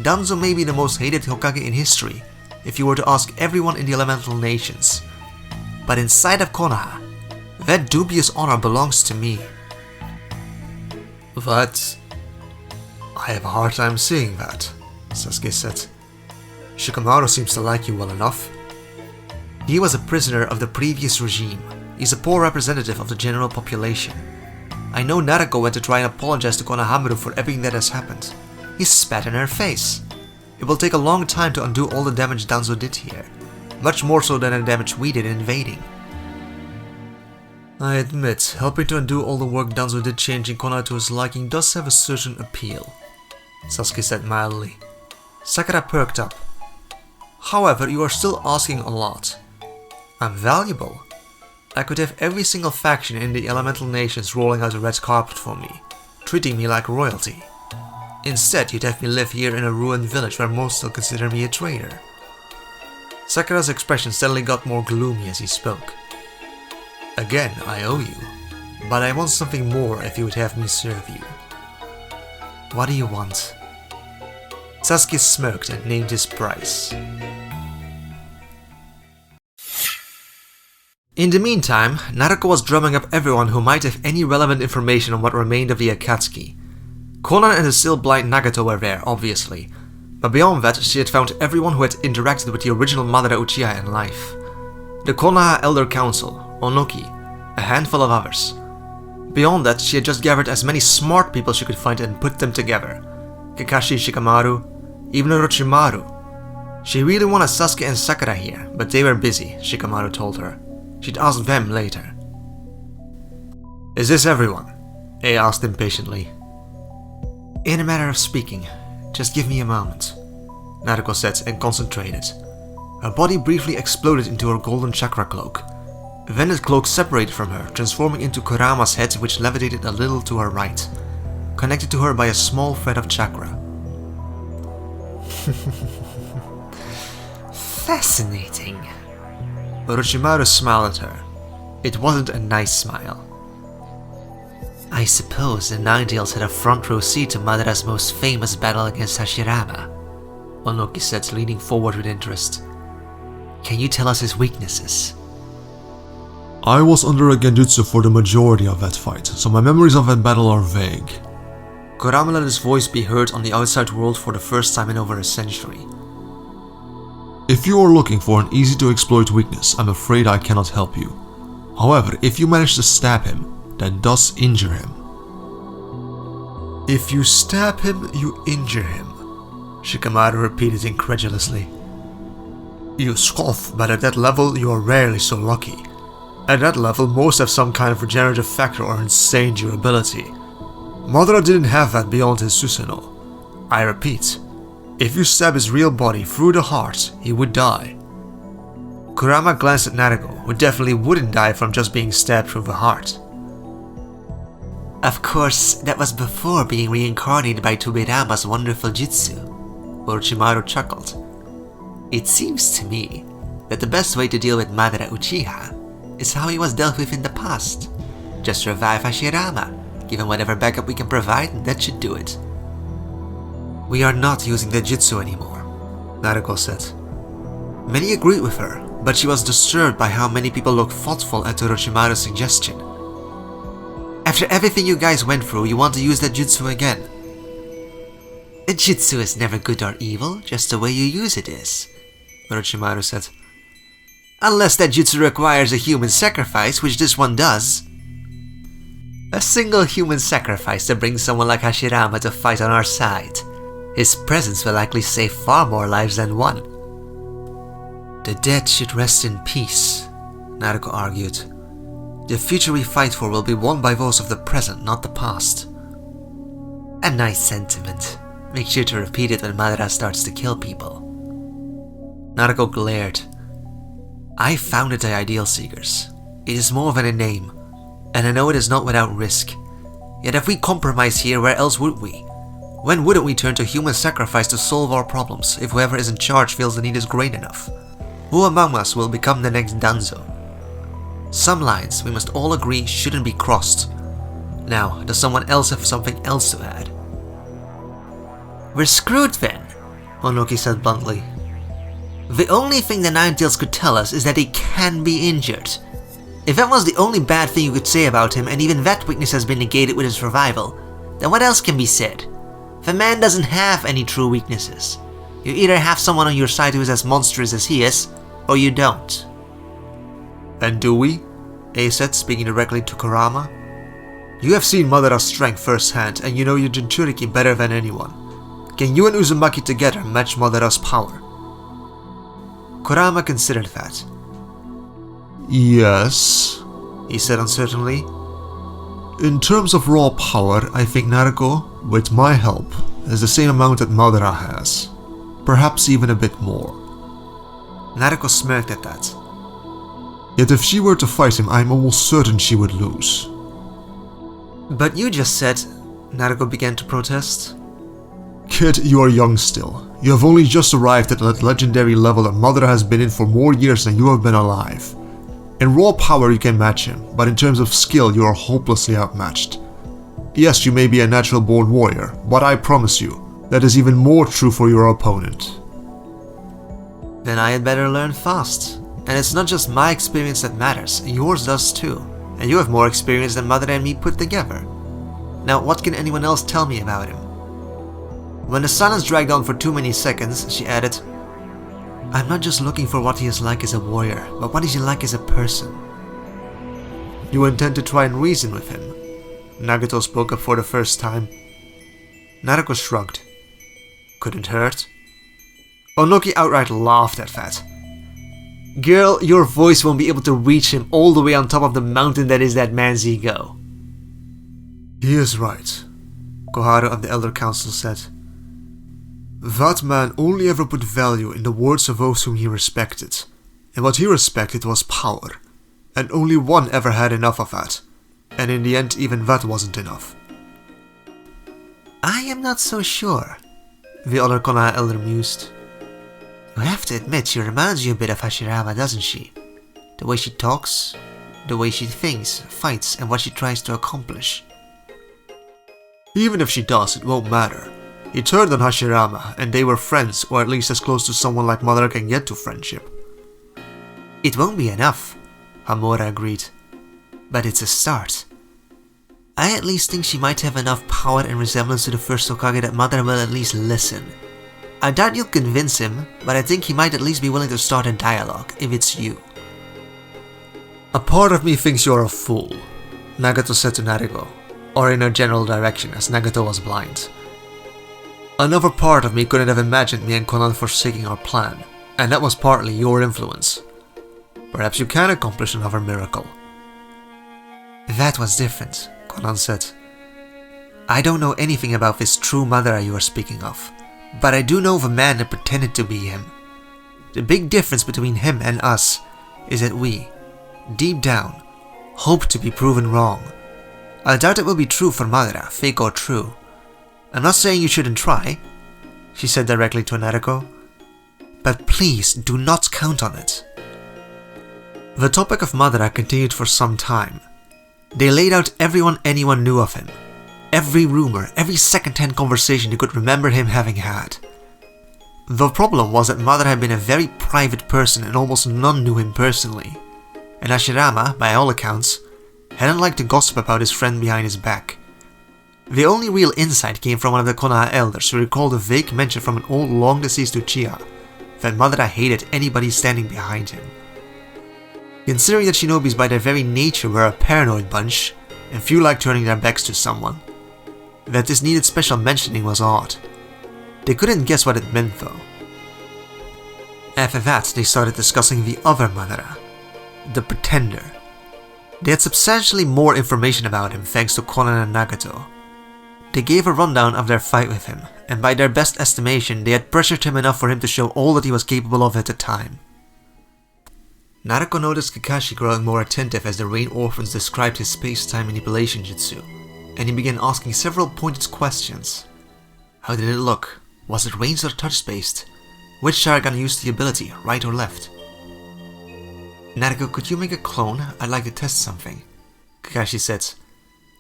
Danzo may be the most hated Hokage in history, if you were to ask everyone in the elemental nations. But inside of Konoha, that dubious honor belongs to me." "But I have a hard time seeing that," Sasuke said. "Shikamaru seems to like you well enough." "He was a prisoner of the previous regime. He's a poor representative of the general population. I know Naruto went to try and apologize to Konohamaru for everything that has happened. He spat in her face. It will take a long time to undo all the damage Danzo did here, much more so than the damage we did in invading." "I admit, helping to undo all the work Danzo did changing Konoha to his liking does have a certain appeal," Sasuke said mildly. Sakura perked up. "However, you are still asking a lot. I'm valuable. I could have every single faction in the elemental nations rolling out a red carpet for me, treating me like royalty. Instead, you'd have me live here in a ruined village where most still consider me a traitor." Sakura's expression suddenly got more gloomy as he spoke. "Again, I owe you, but I want something more if you would have me serve you." "What do you want?" Sasuke smirked and named his price. In the meantime, Naruto was drumming up everyone who might have any relevant information on what remained of the Akatsuki. Konan and the still blind Nagato were there, obviously, but beyond that she had found everyone who had interacted with the original Madara Uchiha in life. The Konoha Elder Council, Onoki, a handful of others. Beyond that, she had just gathered as many smart people she could find and put them together. Kakashi, Shikamaru, even Orochimaru. She really wanted Sasuke and Sakura here, but they were busy, Shikamaru told her. She'd ask them later. "Is this everyone?" A asked impatiently. "In a manner of speaking. Just give me a moment," Naruto said and concentrated. Her body briefly exploded into her golden chakra cloak. Then his cloak separated from her, transforming into Kurama's head, which levitated a little to her right, connected to her by a small thread of chakra. Fascinating. Orochimaru smiled at her. It wasn't a nice smile. I suppose the Ninetales had a front row seat to Madara's most famous battle against Hashirama, Onoki said, leaning forward with interest. Can you tell us his weaknesses? I was under a genjutsu for the majority of that fight, so my memories of that battle are vague. Kurama let his voice be heard on the outside world for the first time in over a century. If you are looking for an easy-to-exploit weakness, I'm afraid I cannot help you. However, if you manage to stab him, that does injure him. If you stab him, you injure him, Shikamaru repeated incredulously. You scoff, but at that level you are rarely so lucky. At that level, most have some kind of regenerative factor or insane durability. Madara didn't have that beyond his Susanoo. I repeat, if you stab his real body through the heart, he would die. Kurama glanced at Naruto, who definitely wouldn't die from just being stabbed through the heart. Of course, that was before being reincarnated by Tobirama's wonderful jutsu, Orochimaru chuckled. It seems to me that the best way to deal with Madara Uchiha is how he was dealt with in the past. Just revive Hashirama, give him whatever backup we can provide, and that should do it. We are not using the jutsu anymore, Naruto said. Many agreed with her, but she was disturbed by how many people looked thoughtful at Orochimaru's suggestion. After everything you guys went through, you want to use that jutsu again? A jutsu is never good or evil, just the way you use it is, Orochimaru said. Unless that jutsu requires a human sacrifice, which this one does. A single human sacrifice to bring someone like Hashirama to fight on our side. His presence will likely save far more lives than one. The dead should rest in peace, Naruto argued. The future we fight for will be won by those of the present, not the past. A nice sentiment. Make sure to repeat it when Madara starts to kill people. Naruto glared. I founded the Ideal Seekers. It is more than a name, and I know it is not without risk. Yet if we compromise here, where else would we? When wouldn't we turn to human sacrifice to solve our problems if whoever is in charge feels the need is great enough? Who among us will become the next Danzo? Some lines we must all agree shouldn't be crossed. Now, does someone else have something else to add? We're screwed then, Onoki said bluntly. The only thing the Ninetales could tell us is that he can be injured. If that was the only bad thing you could say about him, and even that weakness has been negated with his revival, then what else can be said? The man doesn't have any true weaknesses. You either have someone on your side who is as monstrous as he is, or you don't. And do we? Ace said, speaking directly to Kurama. You have seen Madara's strength firsthand, and you know your Jinchuriki better than anyone. Can you and Uzumaki together match Madara's power? Kurama considered that. Yes, he said uncertainly. In terms of raw power, I think Naruto, with my help, has the same amount that Madara has. Perhaps even a bit more. Naruto smirked at that. Yet if she were to fight him, I'm almost certain she would lose. But you just said... Naruto began to protest. Kid, you are young still. You have only just arrived at that legendary level that Madara has been in for more years than you have been alive. In raw power you can match him, but in terms of skill you are hopelessly outmatched. Yes, you may be a natural born warrior, but I promise you, that is even more true for your opponent. Then I had better learn fast. And it's not just my experience that matters, yours does too. And you have more experience than Madara and me put together. Now what can anyone else tell me about him? When the silence dragged on for too many seconds, she added, I'm not just looking for what he is like as a warrior, but what is he like as a person. You intend to try and reason with him? Nagato spoke up for the first time. Naruto shrugged. Couldn't hurt. Onoki outright laughed at that. Girl, your voice won't be able to reach him all the way on top of the mountain that is that man's ego. He is right, Koharu of the Elder Council said. That man only ever put value in the words of those whom he respected, and what he respected was power, and only one ever had enough of that. And in the end, even that wasn't enough. I am not so sure, the other Konoha elder mused. You have to admit she reminds you a bit of Hashirama, doesn't she? The way she talks, the way she thinks, fights, and what she tries to accomplish. Even if she does, it won't matter. He turned on Hashirama, and they were friends, or at least as close to someone like Madara can get to friendship. It won't be enough, Hamura agreed. But it's a start. I at least think she might have enough power and resemblance to the first Hokage that Madara will at least listen. I doubt you'll convince him, but I think he might at least be willing to start a dialogue, if it's you. A part of me thinks you're a fool, Nagato said to Naruto, or in a general direction as Nagato was blind. Another part of me couldn't have imagined me and Konan forsaking our plan, and that was partly your influence. Perhaps you can accomplish another miracle. That was different, Konan said. I don't know anything about this true Madara you are speaking of, but I do know the man that pretended to be him. The big difference between him and us is that we, deep down, hope to be proven wrong. I doubt it will be true for Madara, fake or true. I'm not saying you shouldn't try, she said directly to Naruto, but please do not count on it. The topic of Madara continued for some time. They laid out everyone anyone knew of him, every rumor, every second-hand conversation they could remember him having had. The problem was that Madara had been a very private person and almost none knew him personally, and Hashirama, by all accounts, hadn't liked to gossip about his friend behind his back. The only real insight came from one of the Konoha elders who recalled a vague mention from an old long-deceased Uchiha that Madara hated anybody standing behind him. Considering that shinobis by their very nature were a paranoid bunch, and few liked turning their backs to someone, that this needed special mentioning was odd. They couldn't guess what it meant though. After that, they started discussing the other Madara, the Pretender. They had substantially more information about him thanks to Konan and Nagato. They gave a rundown of their fight with him, and by their best estimation, they had pressured him enough for him to show all that he was capable of at the time. Naruto noticed Kakashi growing more attentive as the Rain Orphans described his space-time manipulation jutsu, and he began asking several pointed questions. How did it look? Was it ranged or touch-based? Which Sharingan used the ability, right or left? Naruto, could you make a clone? I'd like to test something, Kakashi said.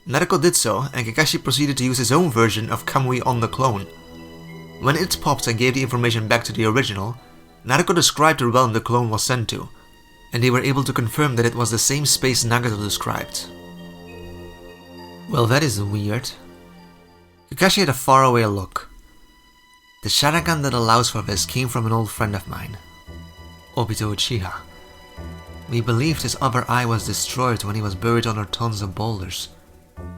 Naruto did so, and Kakashi proceeded to use his own version of Kamui on the clone. When it popped and gave the information back to the original, Naruto described the realm the clone was sent to, and they were able to confirm that it was the same space Nagato described. Well, that is weird. Kakashi had a faraway look. The Sharingan that allows for this came from an old friend of mine, Obito Uchiha. We believed his other eye was destroyed when he was buried under tons of boulders.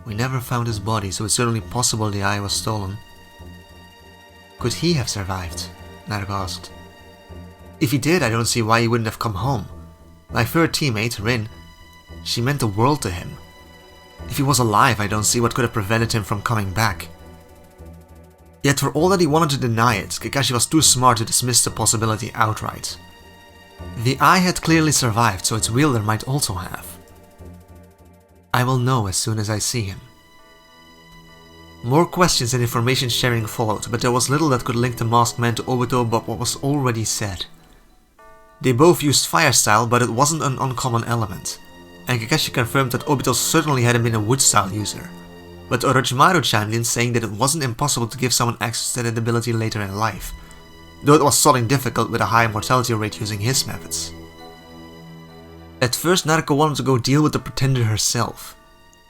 We never found his body, so it's certainly possible the eye was stolen. Could he have survived? Naruto asked. If he did, I don't see why he wouldn't have come home. My third teammate, Rin, she meant the world to him. If he was alive, I don't see what could have prevented him from coming back. Yet for all that he wanted to deny it, Kakashi was too smart to dismiss the possibility outright. The eye had clearly survived, so its wielder might also have. I will know as soon as I see him. More questions and information sharing followed, but there was little that could link the masked man to Obito but what was already said. They both used fire style, but it wasn't an uncommon element, and Kakashi confirmed that Obito certainly hadn't been a wood style user, but Orochimaru chimed in saying that it wasn't impossible to give someone access to that ability later in life, though it was something difficult with a high mortality rate using his methods. At first, Naruto wanted to go deal with the Pretender herself.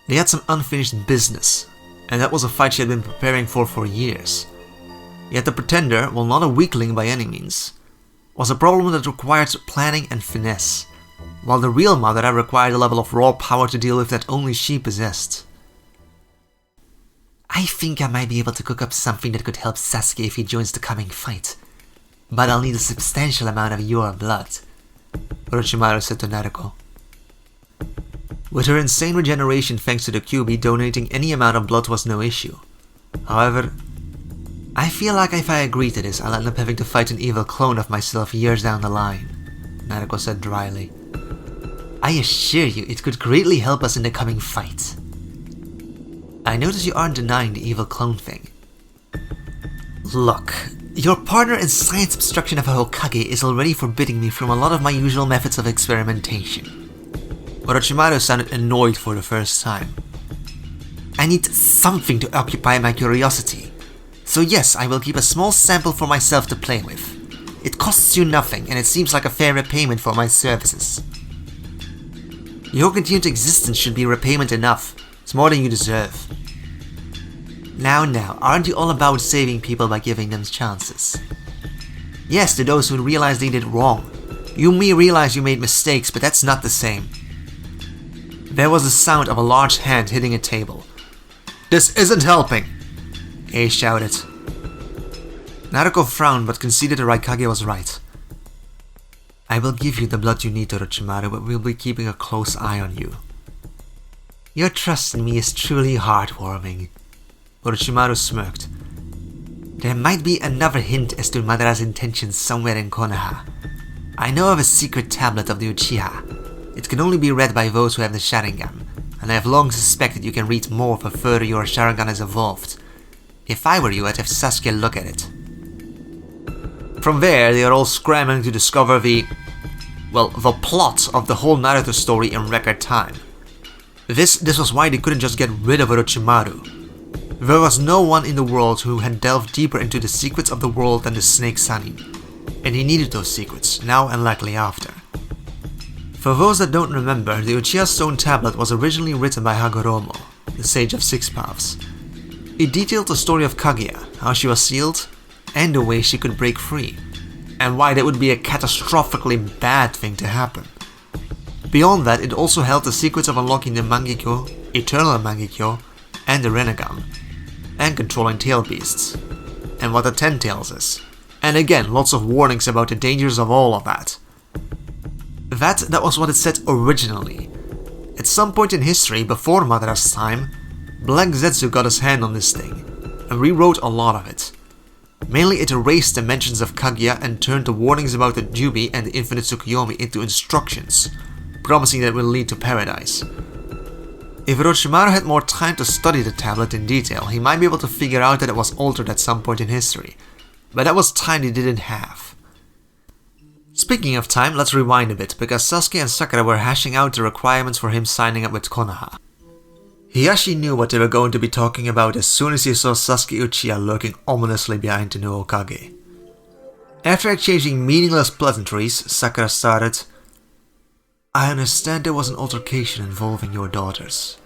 They had some unfinished business, and that was a fight she had been preparing for years. Yet the Pretender, while not a weakling by any means, was a problem that required planning and finesse, while the real Madara required a level of raw power to deal with that only she possessed. I think I might be able to cook up something that could help Sasuke if he joins the coming fight, but I'll need a substantial amount of your blood, Orochimaru said to Naruto. With her insane regeneration thanks to the Kyuubi, donating any amount of blood was no issue. However, I feel like if I agree to this, I'll end up having to fight an evil clone of myself years down the line, Naruto said dryly. I assure you it could greatly help us in the coming fight. I notice you aren't denying the evil clone thing. Look, your partner in science obstruction of a Hokage is already forbidding me from a lot of my usual methods of experimentation. Orochimaru sounded annoyed for the first time. I need something to occupy my curiosity. So yes, I will keep a small sample for myself to play with. It costs you nothing, and it seems like a fair repayment for my services. Your continued existence should be repayment enough. It's more than you deserve. Now, aren't you all about saving people by giving them chances? Yes, to those who realize they did wrong. You may realize you made mistakes, but that's not the same. There was the sound of a large hand hitting a table. "This isn't helping!" Ace shouted. Naruto frowned but conceded the Raikage was right. I will give you the blood you need, Orochimaru, but we'll be keeping a close eye on you. Your trust in me is truly heartwarming. Orochimaru smirked. There might be another hint as to Madara's intentions somewhere in Konoha. I know of a secret tablet of the Uchiha. It can only be read by those who have the Sharingan, and I have long suspected you can read more the further your Sharingan is evolved. If I were you, I'd have Sasuke look at it. From there, they are all scrambling to discover the plot of the whole Naruto story in record time. This was why they couldn't just get rid of Orochimaru. There was no one in the world who had delved deeper into the secrets of the world than the Snake Sanin, and he needed those secrets, now and likely after. For those that don't remember, the Uchiha Stone Tablet was originally written by Hagoromo, the Sage of Six Paths. It detailed the story of Kaguya, how she was sealed, and the way she could break free, and why that would be a catastrophically bad thing to happen. Beyond that, it also held the secrets of unlocking the Mangekyo, Eternal Mangekyo, and the Rinnegan, and controlling tail beasts, and what the Ten Tails is, and again lots of warnings about the dangers of all of that. That was what it said originally. At some point in history, before Madara's time, Black Zetsu got his hand on this thing, and rewrote a lot of it. Mainly it erased the mentions of Kaguya and turned the warnings about the Jubi and the Infinite Tsukuyomi into instructions, promising that it will lead to paradise. If Orochimaru had more time to study the tablet in detail, he might be able to figure out that it was altered at some point in history, but that was time he didn't have. Speaking of time, let's rewind a bit, because Sasuke and Sakura were hashing out the requirements for him signing up with Konoha. Hiyashi knew what they were going to be talking about as soon as he saw Sasuke Uchiha lurking ominously behind the new Hokage. After exchanging meaningless pleasantries, Sakura started, I understand there was an altercation involving your daughters.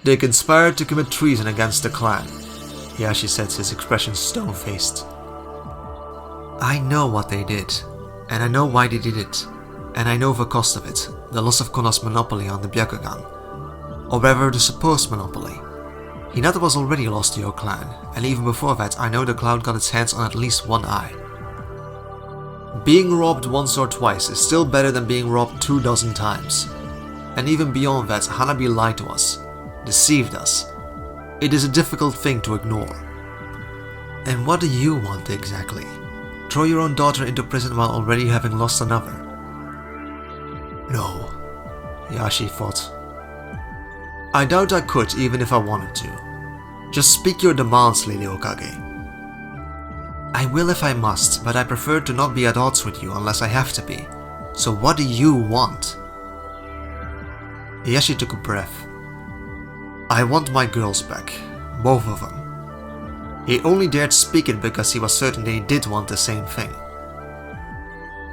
They conspired to commit treason against the clan, Hiyashi said, his expression stone-faced. I know what they did, and I know why they did it, and I know the cost of it, the loss of Konoha's monopoly on the Byakugan, or rather the supposed monopoly. Hinata was already lost to your clan, and even before that I know the cloud got its hands on at least one eye. Being robbed once or twice is still better than being robbed 24 times. And even beyond that, Hanabi lied to us, deceived us. It is a difficult thing to ignore. And what do you want exactly? Throw your own daughter into prison while already having lost another? No, Hiyashi thought. I doubt I could even if I wanted to. Just speak your demands, Lady Hokage. I will if I must, but I prefer to not be at odds with you unless I have to be. So what do you want? Hiyashi took a breath. I want my girls back. Both of them. He only dared speak it because he was certain they did want the same thing.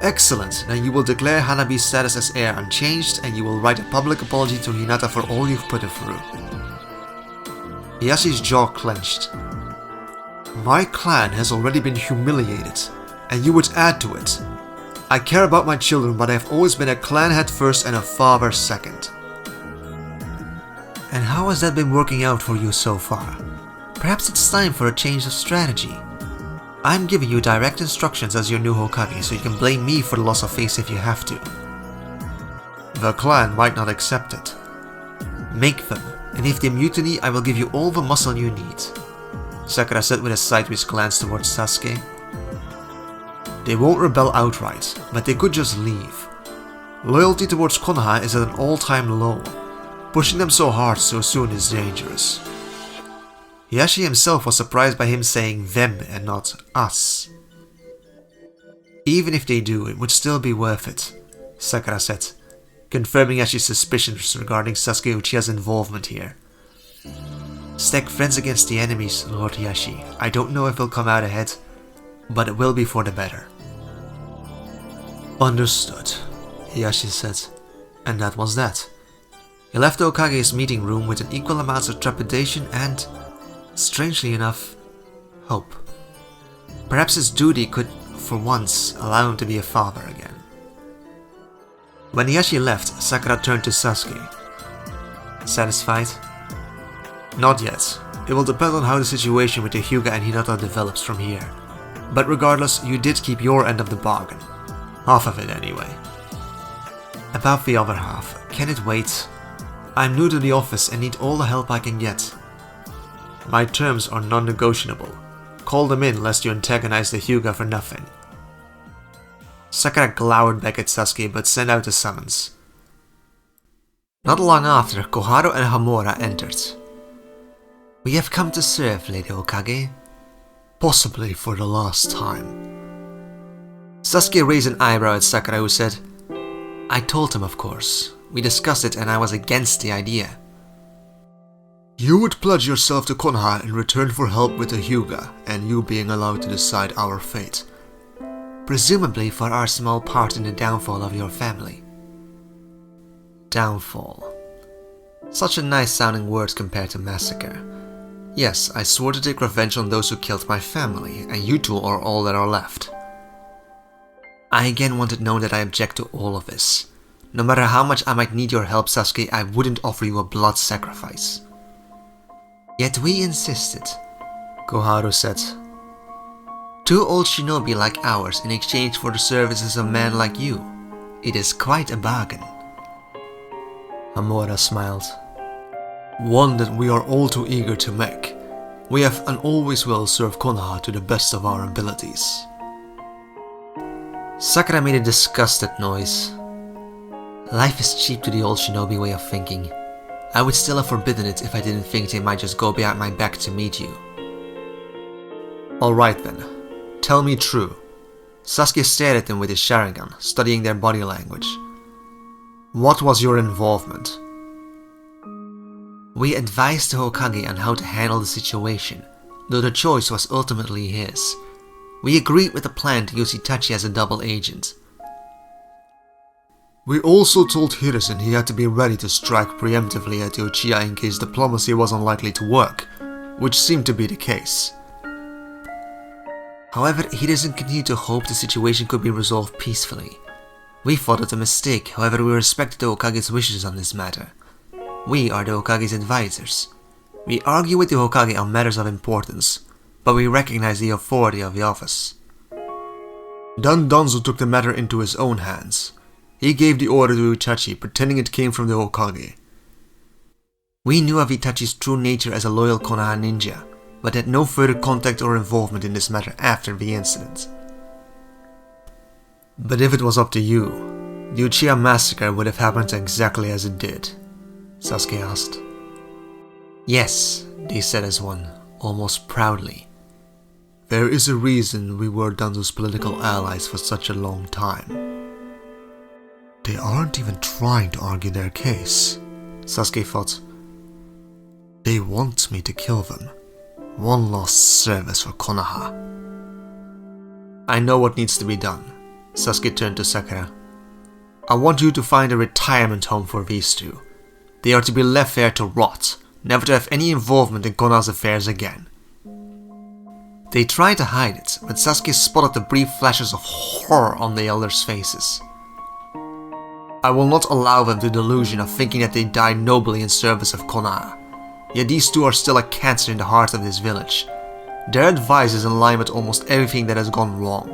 Excellent, then you will declare Hanabi's status as heir unchanged and you will write a public apology to Hinata for all you've put her through. Hiyashi's jaw clenched. My clan has already been humiliated, and you would add to it. I care about my children, but I have always been a clan head first and a father second. And how has that been working out for you so far? Perhaps it's time for a change of strategy. I'm giving you direct instructions as your new Hokage, so you can blame me for the loss of face if you have to. The clan might not accept it. Make them, and if they mutiny, I will give you all the muscle you need. Sakura said with a sideways glance towards Sasuke. They won't rebel outright, but they could just leave. Loyalty towards Konoha is at an all-time low. Pushing them so hard so soon is dangerous. Hiyashi himself was surprised by him saying them and not us. Even if they do, it would still be worth it, Sakura said, confirming Hiyashi's suspicions regarding Sasuke Uchiha's involvement here. Stack friends against the enemies, Lord Hiyashi. I don't know if we'll come out ahead, but it will be for the better. Understood, Hiyashi said, and that was that. He left the Hokage's meeting room with an equal amount of trepidation and, strangely enough, hope. Perhaps his duty could, for once, allow him to be a father again. When Hiyashi left, Sakura turned to Sasuke. Satisfied? Not yet. It will depend on how the situation with the Hyuga and Hinata develops from here. But regardless, you did keep your end of the bargain. Half of it anyway. About the other half, can it wait? I'm new to the office and need all the help I can get. My terms are non-negotiable. Call them in lest you antagonize the Hyuga for nothing. Sakura glowered back at Sasuke but sent out a summons. Not long after, Koharu and Hamura entered. We have come to serve, Lady Hokage. Possibly for the last time. Sasuke raised an eyebrow at Sakura, who said, I told him, of course. We discussed it and I was against the idea. You would pledge yourself to Konoha in return for help with the Hyuga and you being allowed to decide our fate. Presumably for our small part in the downfall of your family. Downfall. Such a nice sounding word compared to massacre. Yes, I swore to take revenge on those who killed my family, and you two are all that are left. I again wanted known that I object to all of this. No matter how much I might need your help, Sasuke, I wouldn't offer you a blood sacrifice. Yet we insisted, Koharu said. 2 old shinobi like ours in exchange for the services of a man like you. It is quite a bargain. Hamura smiled. One that we are all too eager to make. We have and always will serve Konoha to the best of our abilities. Sakura made a disgusted noise. Life is cheap to the old shinobi way of thinking. I would still have forbidden it if I didn't think they might just go behind my back to meet you. Alright then, tell me true. Sasuke stared at them with his Sharingan, studying their body language. What was your involvement? We advised the Hokage on how to handle the situation, though the choice was ultimately his. We agreed with the plan to use Itachi as a double agent. We also told Hiruzen he had to be ready to strike preemptively at the Uchiha in case diplomacy was unlikely to work, which seemed to be the case. However, Hiruzen continued to hope the situation could be resolved peacefully. We thought it a mistake, however we respected the Hokage's wishes on this matter. We are the Hokage's advisors. We argue with the Hokage on matters of importance, but we recognize the authority of the office. Then Danzo took the matter into his own hands. He gave the order to Itachi, pretending it came from the Hokage. We knew of Itachi's true nature as a loyal Konoha ninja, but had no further contact or involvement in this matter after the incident. But if it was up to you, the Uchiha massacre would have happened exactly as it did, Sasuke asked. Yes, they said as one, almost proudly. There is a reason we were Danzo's political allies for such a long time. They aren't even trying to argue their case, Sasuke thought. They want me to kill them. One last service for Konoha. I know what needs to be done. Sasuke turned to Sakura. I want you to find a retirement home for these two. They are to be left there to rot, never to have any involvement in Konoha's affairs again. They tried to hide it, but Sasuke spotted the brief flashes of horror on the elders' faces. I will not allow them the delusion of thinking that they died nobly in service of Konoha. Yet these two are still a cancer in the heart of this village. Their advice is in line with almost everything that has gone wrong.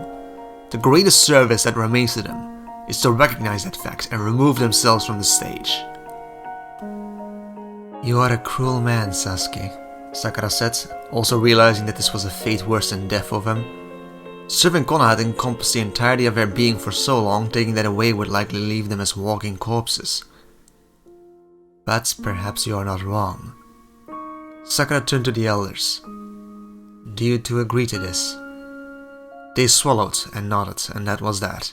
The greatest service that remains to them is to recognize that fact and remove themselves from the stage. You are a cruel man, Sasuke, Sakura said, also realizing that this was a fate worse than death for them. Serving Konoha had encompassed the entirety of their being for so long, taking that away would likely leave them as walking corpses. But perhaps you are not wrong. Sakura turned to the elders. Do you two agree to this? They swallowed and nodded, and that was that.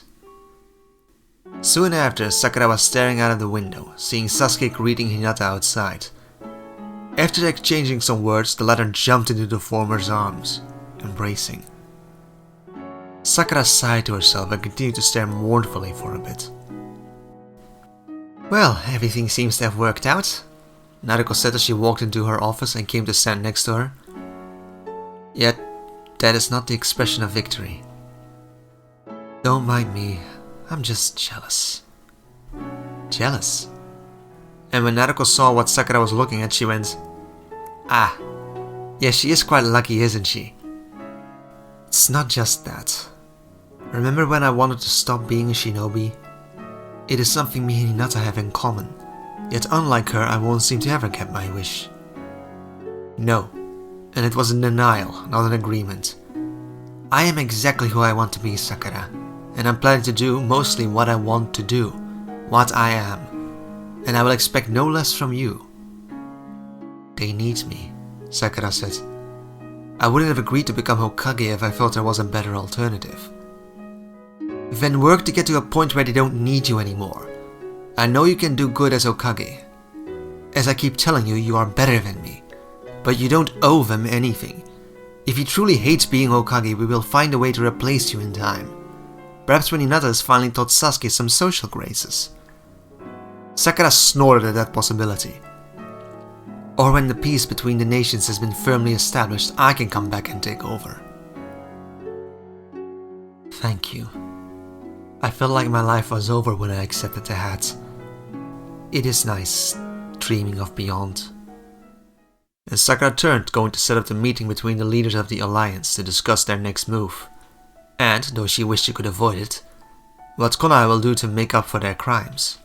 Soon after, Sakura was staring out of the window, seeing Sasuke greeting Hinata outside. After exchanging some words, the latter jumped into the former's arms, embracing. Sakura sighed to herself and continued to stare mournfully for a bit. Well, everything seems to have worked out, Naruto said as she walked into her office and came to stand next to her. Yet, that is not the expression of victory. Don't mind me, I'm just jealous. Jealous? And when Naruto saw what Sakura was looking at, she went, Ah, yeah, she is quite lucky, isn't she? It's not just that. Remember when I wanted to stop being a shinobi? It is something me and Hinata have in common, yet unlike her I won't seem to ever get my wish. No, and it was a denial, not an agreement. I am exactly who I want to be, Sakura, and I'm planning to do mostly what I want to do, what I am, and I will expect no less from you. They need me, Sakura said. I wouldn't have agreed to become Hokage if I felt there was a better alternative. Then work to get to a point where they don't need you anymore. I know you can do good as Hokage. As I keep telling you, you are better than me. But you don't owe them anything. If you truly hate being Hokage, we will find a way to replace you in time. Perhaps when Hinata has finally taught Sasuke some social graces. Sakura snorted at that possibility. Or when the peace between the nations has been firmly established, I can come back and take over. Thank you. I felt like my life was over when I accepted the hat. It is nice, dreaming of beyond. And Sakura turned, going to set up the meeting between the leaders of the alliance to discuss their next move. And, though she wished she could avoid it, what Konoha will do to make up for their crimes.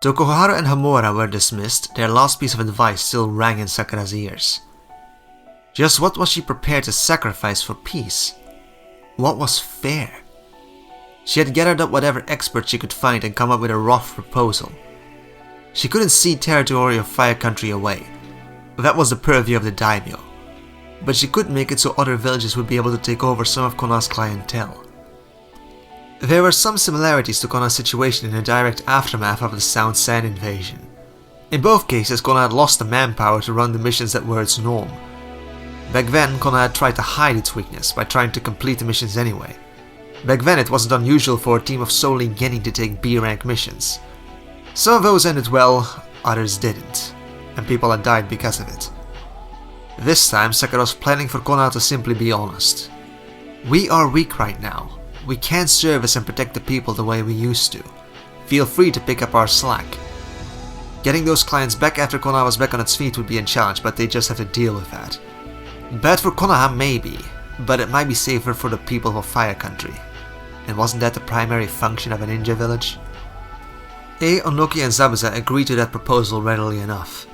Though Koharu and Hamura were dismissed, their last piece of advice still rang in Sakura's ears. Just what was she prepared to sacrifice for peace? What was fair? She had gathered up whatever experts she could find and come up with a rough proposal. She couldn't see territory of Fire Country away. That was the purview of the daimyo. But she could make it so other villages would be able to take over some of Konoha's clientele. There were some similarities to Konoha's situation in the direct aftermath of the Sound Sand invasion. In both cases, Konoha had lost the manpower to run the missions that were its norm. Back then, Konoha had tried to hide its weakness by trying to complete the missions anyway. Back then, it wasn't unusual for a team of solely Genin to take B-rank missions. Some of those ended well, others didn't, and people had died because of it. This time, Sakura was planning for Konoha to simply be honest. We are weak right now. We can't service and protect the people the way we used to. Feel free to pick up our slack. Getting those clients back after Konoha was back on its feet would be a challenge, but they just have to deal with that. Bad for Konoha, maybe, but it might be safer for the people of Fire Country. And wasn't that the primary function of a ninja village? Onoki and Zabuza agreed to that proposal readily enough.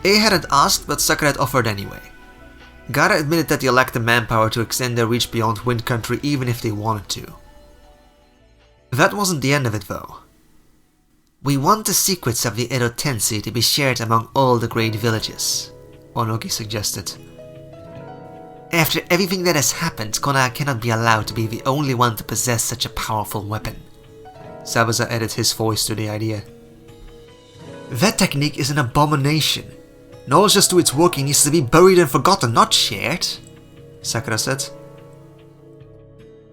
Hadn't asked, but Sakura had offered anyway. Gaara admitted that they lacked the manpower to extend their reach beyond Wind Country even if they wanted to. That wasn't the end of it though. We want the secrets of the Edo Tensei to be shared among all the great villages, Onoki suggested. After everything that has happened, Konoha cannot be allowed to be the only one to possess such a powerful weapon. Zabuza added his voice to the idea. That technique is an abomination. Knowledge as to its working needs to be buried and forgotten, not shared, Sakura said.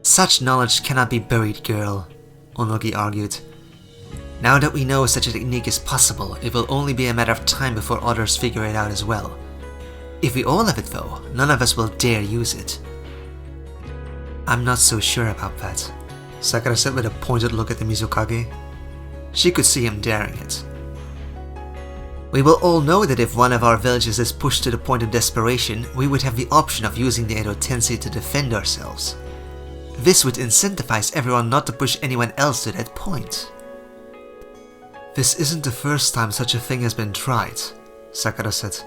Such knowledge cannot be buried, girl, Onoki argued. Now that we know such a technique is possible, it will only be a matter of time before others figure it out as well. If we all have it though, none of us will dare use it. I'm not so sure about that, Sakura said with a pointed look at the Mizukage. She could see him daring it. We will all know that if one of our villages is pushed to the point of desperation, we would have the option of using the Edo Tensei to defend ourselves. This would incentivize everyone not to push anyone else to that point. This isn't the first time such a thing has been tried, Sakura said.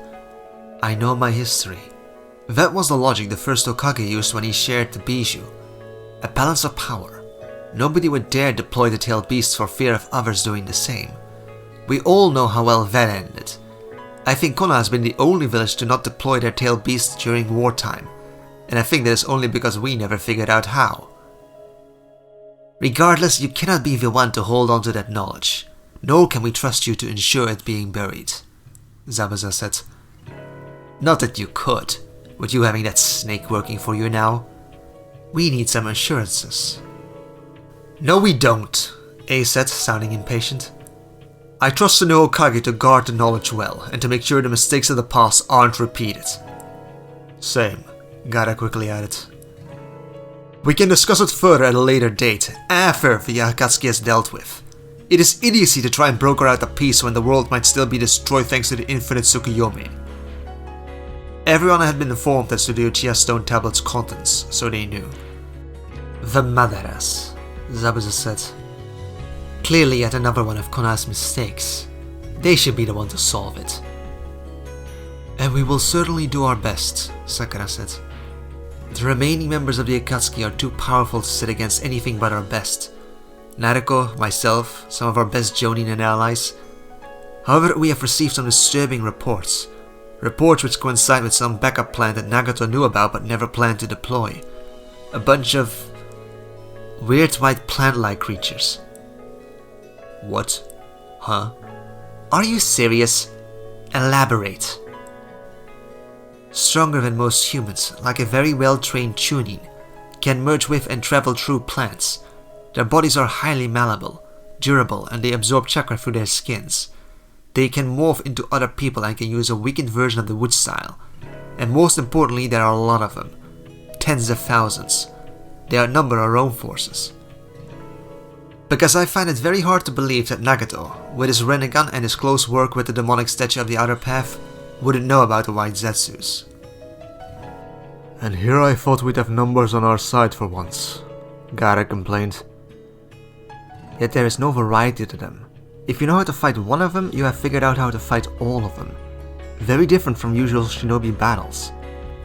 I know my history. That was the logic the first Hokage used when he shared the bijou. A balance of power. Nobody would dare deploy the tailed beasts for fear of others doing the same. We all know how well that ended. I think Konoha has been the only village to not deploy their tailed beasts during wartime, and I think that is only because we never figured out how. Regardless, you cannot be the one to hold on to that knowledge, nor can we trust you to ensure it being buried, Zabuza said. Not that you could, with you having that snake working for you now. We need some assurances. No we don't, A said, sounding impatient. I trust the new Hokage to guard the knowledge well, and to make sure the mistakes of the past aren't repeated. Same, Gaara quickly added. We can discuss it further at a later date, after the Akatsuki is dealt with. It is idiocy to try and broker out a peace when the world might still be destroyed thanks to the infinite Tsukuyomi. Everyone had been informed as to the Uchiha Stone Tablet's contents, so they knew. The Madaras, Zabuza said. Clearly yet another one of Konoha's mistakes. They should be the one to solve it. And we will certainly do our best, Sakura said. The remaining members of the Akatsuki are too powerful to sit against anything but our best. Naruto, myself, some of our best Jonin and allies. However, we have received some disturbing reports. Reports which coincide with some backup plan that Nagato knew about but never planned to deploy. A bunch of weird white plant-like creatures. What? Huh? Are you serious? Elaborate. Stronger than most humans, like a very well-trained Chunin, can merge with and travel through plants. Their bodies are highly malleable, durable, and they absorb chakra through their skins. They can morph into other people and can use a weakened version of the wood style. And most importantly, there are a lot of them. Tens of thousands. They outnumber our own forces. Because I find it very hard to believe that Nagato, with his Rinnegan and his close work with the demonic statue of the Outer Path, wouldn't know about the White Zetsus. And here I thought we'd have numbers on our side for once, Gaara complained. Yet there is no variety to them. If you know how to fight one of them, you have figured out how to fight all of them. Very different from usual shinobi battles.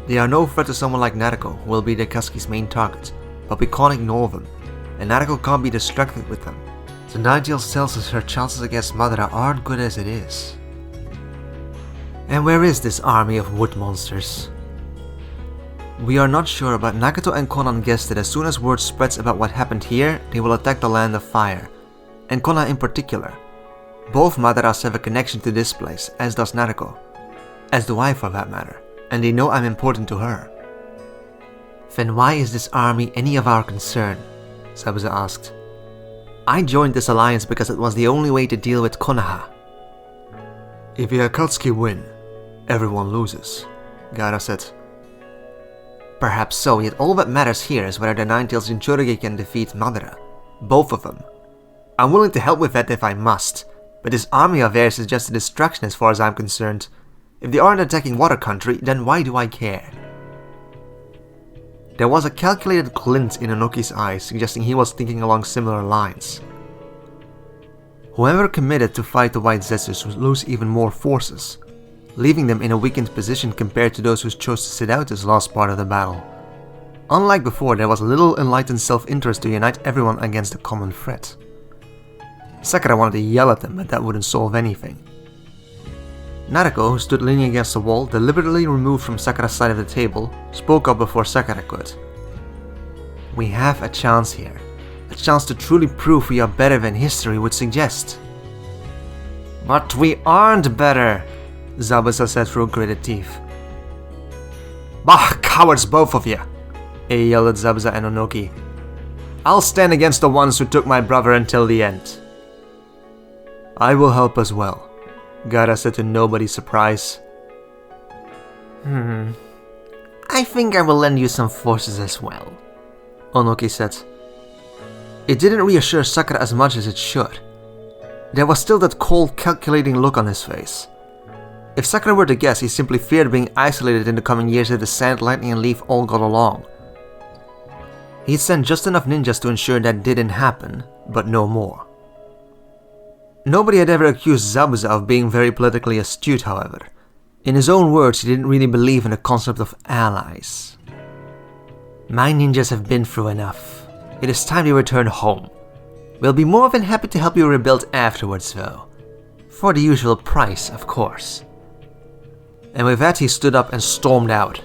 They are no threat to someone like Naruto, who will be the Akatsuki's main target, but we can't ignore them, and Naruto can't be distracted with them. The Ninetales tells us her chances against Madara aren't good as it is. And where is this army of wood monsters? We are not sure, but Nagato and Konan guess that as soon as word spreads about what happened here, they will attack the Land of Fire, and Konan in particular. Both Madaras have a connection to this place, as does Naruto. As do I for that matter, and they know I'm important to her. Then why is this army any of our concern? Zabuza asked. I joined this alliance because it was the only way to deal with Konoha. If the Akatsuki win, everyone loses, Gaara said. Perhaps so, yet all that matters here is whether the Ninetales Jinchuriki can defeat Madara. Both of them. I'm willing to help with that if I must, but this army of theirs is just a distraction as far as I'm concerned. If they aren't attacking Water Country, then why do I care? There was a calculated glint in Inoki's eyes, suggesting he was thinking along similar lines. Whoever committed to fight the White Zetsus would lose even more forces, leaving them in a weakened position compared to those who chose to sit out this last part of the battle. Unlike before, there was little enlightened self-interest to unite everyone against a common threat. Sakura wanted to yell at them, but that wouldn't solve anything. Naruto, who stood leaning against the wall, deliberately removed from Sakura's side of the table, spoke up before Sakura could. We have a chance here. A chance to truly prove we are better than history would suggest. But we aren't better, Zabuza said through gritted teeth. Bah, cowards both of you, he yelled at Zabuza and Onoki. I'll stand against the ones who took my brother until the end. I will help as well, Gaara said to nobody's surprise. I think I will lend you some forces as well, Onoki said. It didn't reassure Sakura as much as it should. There was still that cold, calculating look on his face. If Sakura were to guess, he simply feared being isolated in the coming years if the Sand, Lightning and Leaf all got along. He'd sent just enough ninjas to ensure that didn't happen, but no more. Nobody had ever accused Zabuza of being very politically astute, however. In his own words, he didn't really believe in the concept of allies. My ninjas have been through enough. It is time they return home. We'll be more than happy to help you rebuild afterwards though. For the usual price, of course. And with that he stood up and stormed out.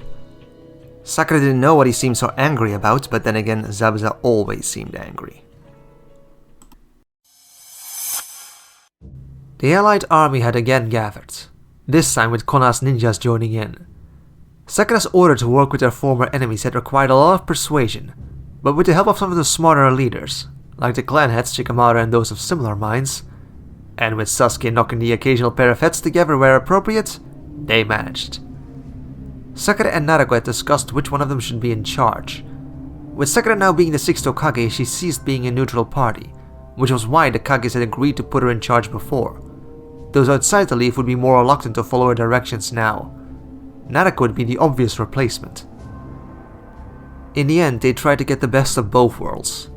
Sakura didn't know what he seemed so angry about, but then again Zabuza always seemed angry. The allied army had again gathered, this time with Kona's ninjas joining in. Sakura's order to work with their former enemies had required a lot of persuasion, but with the help of some of the smarter leaders, like the clan heads Shikamaru and those of similar minds, and with Sasuke knocking the occasional pair of heads together where appropriate, they managed. Sakura and Naruto had discussed which one of them should be in charge. With Sakura now being the 6th Hokage, she ceased being a neutral party, which was why the Kages had agreed to put her in charge before. Those outside the leaf would be more reluctant to follow her directions now. Naruto would be the obvious replacement. In the end, they tried to get the best of both worlds.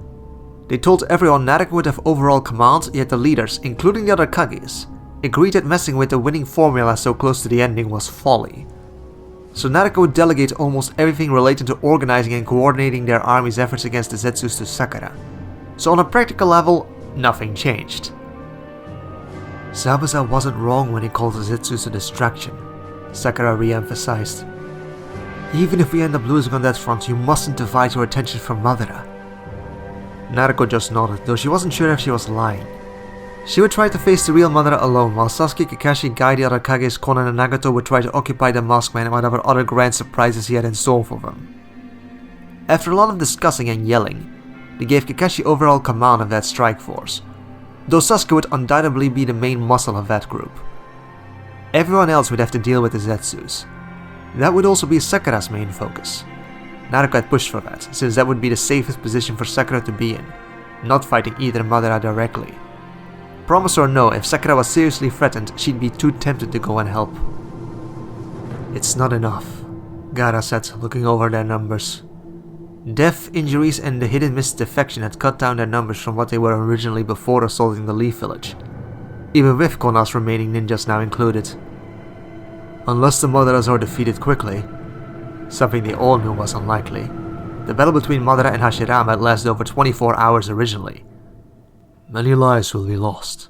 They told everyone Naruto would have overall command, yet the leaders, including the other Kages, agreed that messing with the winning formula so close to the ending was folly. So Naruto would delegate almost everything related to organizing and coordinating their army's efforts against the Zetsus to Sakura. So on a practical level, nothing changed. Zabuza wasn't wrong when he called the Zetsus a distraction, Sakura re-emphasized. Even if we end up losing on that front, you mustn't divide your attention from Madara. Naruto just nodded, though she wasn't sure if she was lying. She would try to face the real Madara alone, while Sasuke, Kakashi, Guy, the other Kages, Konan and Nagato would try to occupy the Maskman and whatever other grand surprises he had in store for them. After a lot of discussing and yelling, they gave Kakashi overall command of that strike force, though Sasuke would undoubtedly be the main muscle of that group. Everyone else would have to deal with the Zetsus. That would also be Sakura's main focus. Naruto had pushed for that, since that would be the safest position for Sakura to be in, not fighting either Madara directly. Promise or no, if Sakura was seriously threatened, she'd be too tempted to go and help. It's not enough, Gaara said, looking over their numbers. Death, injuries and the hidden mist defection had cut down their numbers from what they were originally before assaulting the Leaf Village, even with Kona's remaining ninjas now included. Unless the Madaras are defeated quickly, something they all knew was unlikely, the battle between Madara and Hashirama had lasted over 24 hours originally. Many lives will be lost.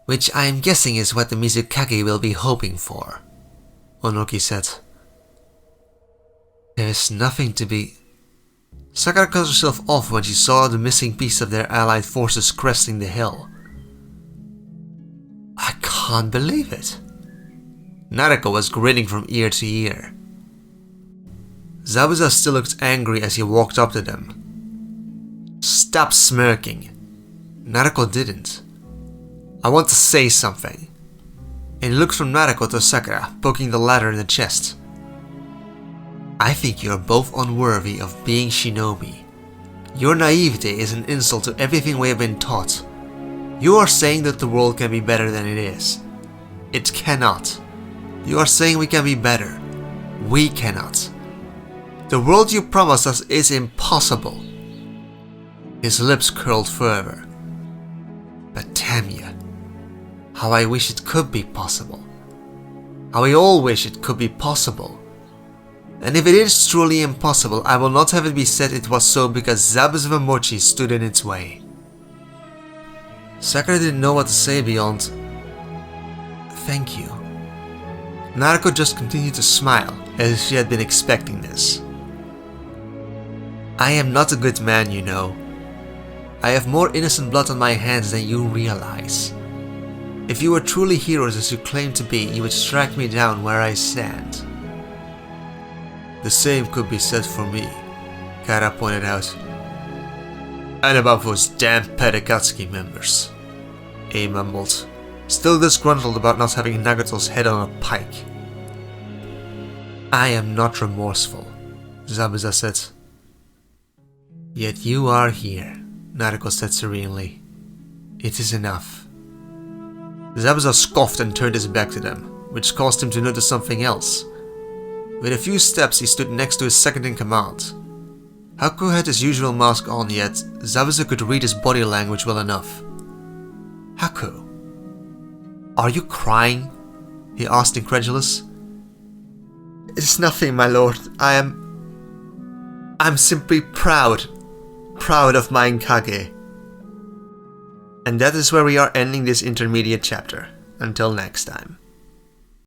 Which I am guessing is what the Mizukage will be hoping for, Onoki said. There is nothing to be... Sakura cut herself off when she saw the missing piece of their allied forces cresting the hill. I can't believe it. Naruto was grinning from ear to ear. Zabuza still looked angry as he walked up to them. Stop smirking. Naruto didn't. I want to say something. And he looked from Naruto to Sakura, poking the latter in the chest. I think you are both unworthy of being shinobi. Your naivete is an insult to everything we have been taught. You are saying that the world can be better than it is. It cannot. You are saying we can be better. We cannot. The world you promised us is impossible. His lips curled further. But damn you, how I wish it could be possible. How we all wish it could be possible. And if it is truly impossible, I will not have it be said it was so because Zabuza Mochi stood in its way. Sakura didn't know what to say beyond thank you. Naruto just continued to smile as if she had been expecting this. I am not a good man, you know. I have more innocent blood on my hands than you realize. If you were truly heroes as you claim to be, you would strike me down where I stand. The same could be said for me, Gaara pointed out. And about those damn Pedagotsuki members, A mumbled, still disgruntled about not having Nagato's head on a pike. I am not remorseful, Zabuza said. Yet you are here, Naruto said serenely. It is enough. Zabuza scoffed and turned his back to them, which caused him to notice something else. With a few steps he stood next to his second-in-command. Haku had his usual mask on, yet Zabuza could read his body language well enough. Haku, are you crying? he asked, incredulous. It's nothing, my lord. I'm simply proud of my Kage. And that is where we are ending this intermediate chapter. Until next time.